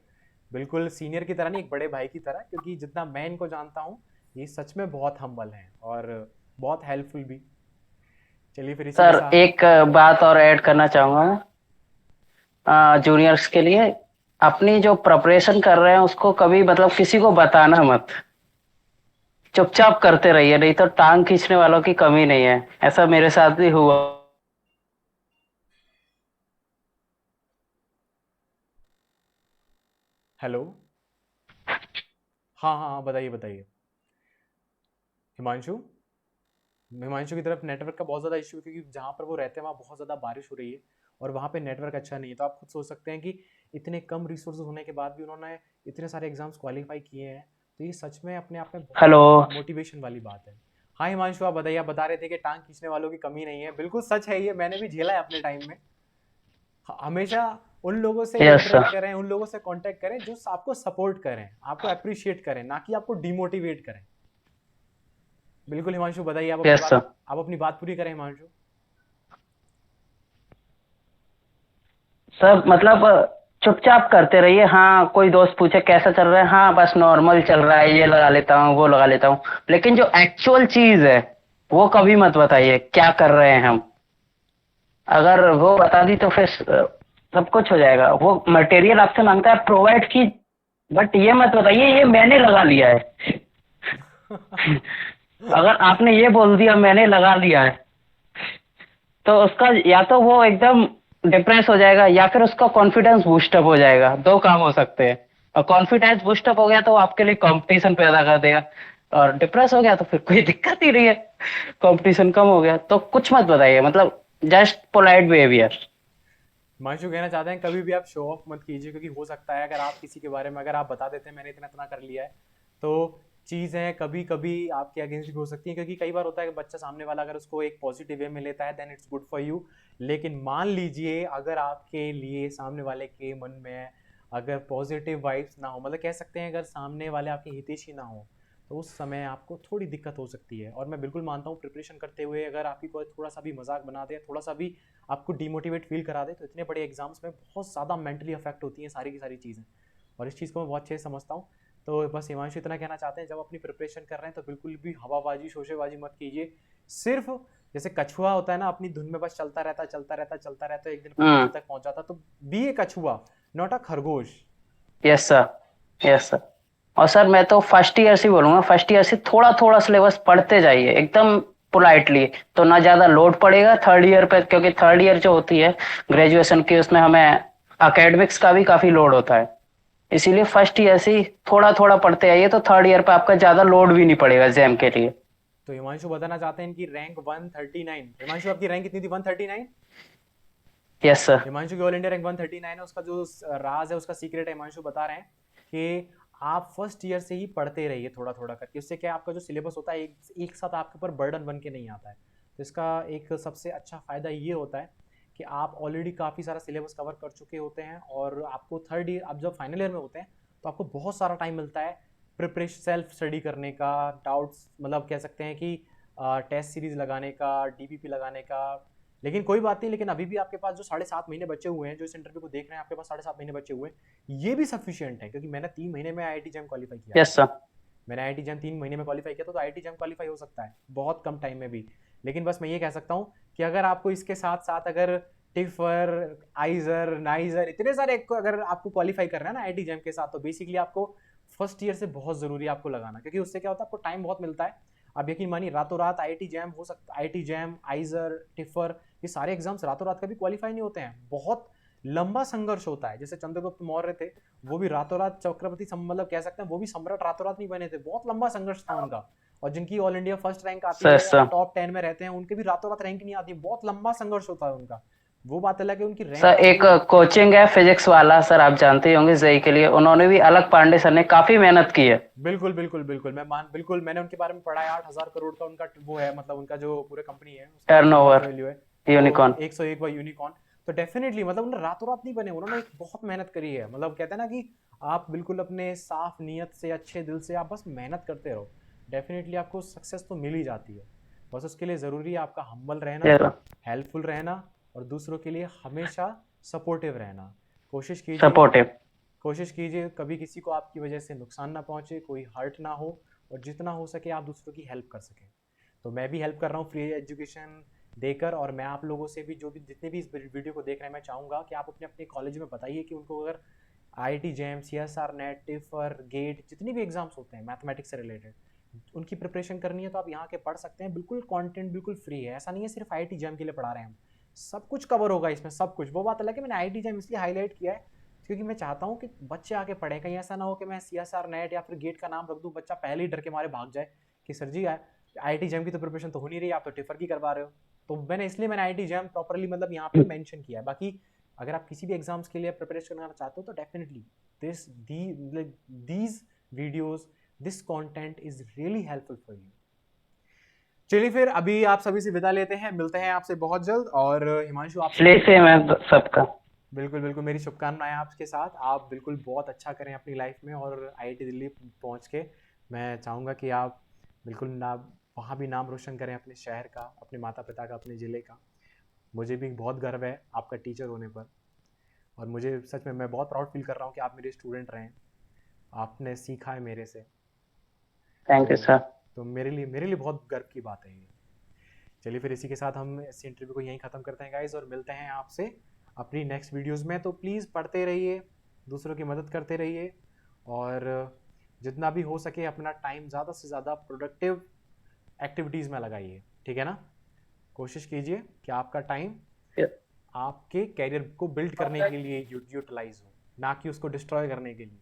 बिल्कुल सीनियर की तरह नहीं, एक बड़े भाई की तरह। क्योंकि जितना मैं इनको जानता हूँ, ये सच में बहुत हम्बल हैं और बहुत हेल्पफुल भी। चलिए फिर इसी के सर साथ। एक बात और ऐड करना चाहूंगा जूनियर्स के लिए। अपनी जो प्रिपरेशन कर रहे हैं उसको कभी मतलब किसी को बताना मत, चुपचाप करते रहिए, नहीं तो टांग खींचने वालों की कमी नहीं है। ऐसा मेरे साथ भी हुआ। हेलो। हाँ हाँ हाँ, बताइए बताइए। हिमांशु, हिमांशु की तरफ नेटवर्क का बहुत ज़्यादा इशू है, क्योंकि जहाँ पर वो रहते हैं वहाँ बहुत ज़्यादा बारिश हो रही है और वहाँ पे नेटवर्क अच्छा नहीं है। तो आप खुद सोच सकते हैं कि इतने कम रिसोर्स होने के बाद भी उन्होंने इतने सारे एग्जाम्स क्वालिफाई किए हैं। तो ये सच में अपने आप में बहुत हेलो। मोटिवेशन वाली बात है। हाँ हिमांशु, आप बताइए। आप बता रहे थे कि टांग खींचने वालों की कमी नहीं है। बिल्कुल सच है, ये मैंने भी झेला है अपने टाइम में। हमेशा उन लोगों से यस इंटरेक्ट सर। करें, उन लोगों से कांटेक्ट करें जो आपको सपोर्ट करें, आपको अप्रिशिएट करें, ना कि आपको डिमोटिवेट करें। बिल्कुल हिमांशु, बताइए, यस सर। आप अपनी बात पूरी करें हिमांशु। सर मतलब चुपचाप करते रहिए। हाँ, कोई दोस्त पूछे कैसा चल रहा है, हाँ बस नॉर्मल चल रहा है, ये लगा लेता हूँ वो लगा लेता हूँ। लेकिन जो एक्चुअल चीज है वो कभी मत बताइए क्या कर रहे हैं हम। अगर वो बता दी तो फिर सब कुछ हो जाएगा। वो मटेरियल आपसे मांगता है प्रोवाइड की, बट ये मत बताइए ये मैंने लगा लिया है। अगर आपने ये बोल दिया मैंने लगा लिया है, तो उसका या तो वो एकदम डिप्रेस हो जाएगा या फिर उसका कॉन्फिडेंस बूस्टअप हो जाएगा। दो काम हो सकते हैं। और कॉन्फिडेंस बूस्टअप हो गया तो वो आपके लिए कंपटीशन पैदा कर देगा, और डिप्रेस हो गया तो फिर कोई दिक्कत ही नहीं है, कंपटीशन कम हो गया। तो कुछ मत बताइए, मतलब जस्ट पोलाइट बिहेवियर। हिमांशु कहना चाहते हैं कभी भी आप शो ऑफ मत कीजिए, क्योंकि हो सकता है अगर आप किसी के बारे में अगर आप बता देते हैं मैंने इतना इतना कर लिया है, तो चीज़ें कभी कभी आपके अगेंस्ट भी हो सकती हैं। क्योंकि कई बार होता है कि बच्चा सामने वाला अगर उसको एक पॉजिटिव वे में लेता है then it's good for you. लेकिन मान लीजिए अगर आपके लिए सामने वाले के मन में अगर पॉजिटिव वाइब्स ना हो, मतलब कह सकते हैं अगर सामने वाले आपके हितैषी ना हो, तो उस समय आपको थोड़ी दिक्कत हो सकती है। और मैं बिल्कुल मानता हूँ प्रिपरेशन करते हुए अगर आपकी कोई थोड़ा सा भी मजाक बना दे, थोड़ा सा भी आपको डिमोटिवेट फील करा दे, तो इतने बड़े एग्जाम्स में बहुत ज़्यादा मेंटली अफेक्ट होती हैं सारी की सारी चीज़ें। और इस चीज़ को मैं बहुत अच्छे से समझता हूँ। तो बस हिमांशु इतना कहना चाहते हैं जब अपनी प्रिपरेशन कर रहे हैं तो बिल्कुल भी हवाबाजी शोशेबाजी मत कीजिए। सिर्फ जैसे कछुआ होता है ना, अपनी धुन में बस चलता रहता चलता रहता चलता रहता, एक दिन अपनी हम्म। मंजिल तक पहुंच जाता। तो बी ए कछुआ, नॉट अ खरगोश। Yes sir. Yes sir. और सर मैं तो फर्स्ट ईयर से बोलूंगा, फर्स्ट ईयर से थोड़ा थोड़ा सिलेबस पढ़ते जाइए एकदम पोलाइटली, तो ना ज्यादा लोड पड़ेगा थर्ड ईयर पे। क्योंकि थर्ड ईयर जो होती है ग्रेजुएशन की, उसमें हमें एकेडमिक्स का भी काफी लोड होता है। इसीलिए फर्स्ट ईयर से ही थोड़ा थोड़ा पढ़ते आइए, तो थर्ड ईयर पे आपका ज्यादा लोड भी नहीं पड़ेगा एग्जाम के लिए। तो हिमांशु बताना चाहते हैं इनकी रैंक 139। हिमांशु आपकी रैंक कितनी थी? 139। Yes sir. हिमांशु की ऑल इंडिया रैंक 139 है। उसका जो राज है, उसका सीक्रेट है, हिमांशु बता रहे हैं कि आप फर्स्ट ईयर से ही पढ़ते रहिए थोड़ा थोड़ा करके। उससे क्या आपका जो सिलेबस होता है एक साथ आपके ऊपर बर्डन बन के नहीं आता है। तो इसका एक सबसे अच्छा फायदा ये होता है कि आप ऑलरेडी काफ़ी सारा सिलेबस कवर कर चुके होते हैं, और आपको थर्ड ईयर, आप जब फाइनल ईयर में होते हैं तो आपको बहुत सारा टाइम मिलता है प्रिपरेशन, सेल्फ स्टडी करने का, डाउट्स मतलब कह सकते हैं कि टेस्ट सीरीज लगाने का, डीबीपी लगाने का। लेकिन कोई बात नहीं, लेकिन अभी भी आपके पास जो 7.5 महीने बचे हुए हैं, जो इस इंटरव्यू को देख रहे हैं, आपके पास 7.5 महीने बचे हुए हैं, ये भी सफिशियंट है। क्योंकि मैंने 3 महीने में आईआईटी जैम क्वालिफाई किया था। Yes sir. मैंने आईआईटी जैम 3 महीने में क्वालिफाई किया था, तो आईआईटी जैम क्वालिफाई हो सकता है बहुत कम टाइम में भी। लेकिन बस मैं ये कह सकता हूँ कि अगर आपको इसके साथ साथ अगर टिफर, आइजर, नाइजर, इतने सारे अगर आपको क्वालिफाई करना है ना आईआईटी जैम के साथ, तो बेसिकली आपको फर्स्ट ईयर से बहुत जरूरी है आपको लगाना। क्योंकि उससे क्या होता है, आपको टाइम बहुत मिलता है। आप यकीन मानिए रातों रात आईआईटी जैम हो सकता, आईआईटी जैम, आइजर, टिफर, ये सारे एग्जाम्स रातों रात कभी क्वालिफाई नहीं होते हैं। बहुत लंबा संघर्ष होता है। जैसे चंद्रगुप्त मौर्य थे, वो भी रातों रात चक्रवर्ती मतलब कह सकते हैं वो भी सम्राट रातों रात नहीं बने थे, बहुत लंबा संघर्ष था उनका। और जिनकी ऑल इंडिया फर्स्ट रैंक आती सर है या सर। टॉप 10 में रहते हैं, उनके भी रातों रात रैंक नहीं आती, बहुत लंबा संघर्ष होता है उनका। वो बात अलग है, उनकी रैंक सर आती एक है। कोचिंग है फिजिक्स वाला, सर आप जानते ही होंगे जेई के लिए, उन्होंने भी अलग पांडे सर ने काफी मेहनत की है। बिल्कुल बिल्कुल बिल्कुल, बिल्कुल मैंने उनके बारे में पढ़ा है। 8,000 करोड़ का उनका वो है, मतलब उनका जो पूरे कंपनी है उसका टर्नओवर टर्नओवर। जो वैल्यू है वो यूनिकॉर्न। 101 by unicorn. तो डेफिनेटली मतलब उन्होंने रातों रात नहीं बने, उन्होंने एक बहुत मेहनत करी है। मतलब कहते हैं ना कि आप बिल्कुल अपने साफ नीयत से, अच्छे दिल से आप बस मेहनत करते रहो, डेफिनेटली आपको सक्सेस तो मिल ही जाती है। बस उसके लिए ज़रूरी है आपका हम्बल रहना, चलो। हेल्पफुल रहना, और दूसरों के लिए हमेशा सपोर्टिव रहना। कोशिश कीजिए, सपोर्टिव। कोशिश कीजिए कभी किसी को आपकी वजह से नुकसान ना पहुंचे, कोई हर्ट ना हो, और जितना हो सके आप दूसरों की हेल्प कर सकें। तो मैं भी हेल्प कर रहा हूँ फ्री एजुकेशन देकर। और मैं आप लोगों से भी, जो भी जितने भी इस वीडियो को देख रहे हैं, मैं चाहूँगा कि आप अपने अपने कॉलेज में बताइए कि उनको अगर IIT JAM, CSIR NET, TIFR, GATE, जितनी भी एग्जाम्स होते हैं मैथमेटिक्स से रिलेटेड, उनकी प्रिपरेशन करनी है तो आप यहाँ के पढ़ सकते हैं। बिल्कुल कंटेंट बिल्कुल फ्री है, ऐसा नहीं है सिर्फ आईआईटी जैम के लिए पढ़ा रहे हैं हम। सब कुछ कवर होगा इसमें, सब कुछ। वो बात अलग है, मैंने आईआईटी जैम इसलिए हाईलाइट किया है क्योंकि मैं चाहता हूँ कि बच्चे आके पढ़े। कहीं ऐसा ना हो कि मैं सीएसआर नेट या फिर गेट का नाम रख दूँ, बच्चा पहले ही डर के मारे भाग जाए कि सर जी आईआईटी जैम की तो प्रिपरेशन तो हो नहीं रही, आप तो टिफर की करवा रहे हो। तो मैंने आईआईटी जैम प्रॉपरली मतलब यहाँ पे मेंशन किया है। बाकी अगर आप किसी भी एग्जाम्स के लिए प्रिपरेशन करना चाहते हो तो definitely this these videos, this content is really helpful for you. चलिए फिर अभी आप सभी से विदा लेते हैं, मिलते हैं आपसे बहुत जल्द। और हिमांशु आपसे प्ले भी सेम है सबका। बिल्कुल बिल्कुल मेरी शुभकामनाएं आपके साथ। आप बिल्कुल बहुत अच्छा करें अपनी लाइफ में, और आईआईटी दिल्ली पहुंच के मैं चाहूँगा कि आप बिल्कुल ना वहाँ भी नाम रोशन करें अपने शहर का, अपने माता पिता का, अपने ज़िले का। मुझे भी बहुत गर्व है आपका टीचर होने पर, और मुझे सच में मैं बहुत प्राउड फील कर रहा हूँ कि आप मेरे स्टूडेंट रहे हैं, आपने सीखा है मेरे से। तो थैंक यू सर। तो मेरे लिए बहुत गर्व की बात है ये। चलिए फिर इसी के साथ हम इस इंटरव्यू को यहीं ख़त्म करते हैं गाइस, और मिलते हैं आपसे अपनी नेक्स्ट वीडियोस में। तो प्लीज़ पढ़ते रहिए, दूसरों की मदद करते रहिए, और जितना भी हो सके अपना टाइम ज़्यादा से ज़्यादा प्रोडक्टिव एक्टिविटीज़ में लगाइए, ठीक है ना। कोशिश कीजिए कि आपका टाइम आपके कैरियर को बिल्ड करने के लिए यूटिलाइज हो, ना कि उसको डिस्ट्रॉय करने के लिए।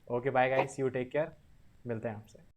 Okay bye guys, you take care, मिलते हैं आपसे।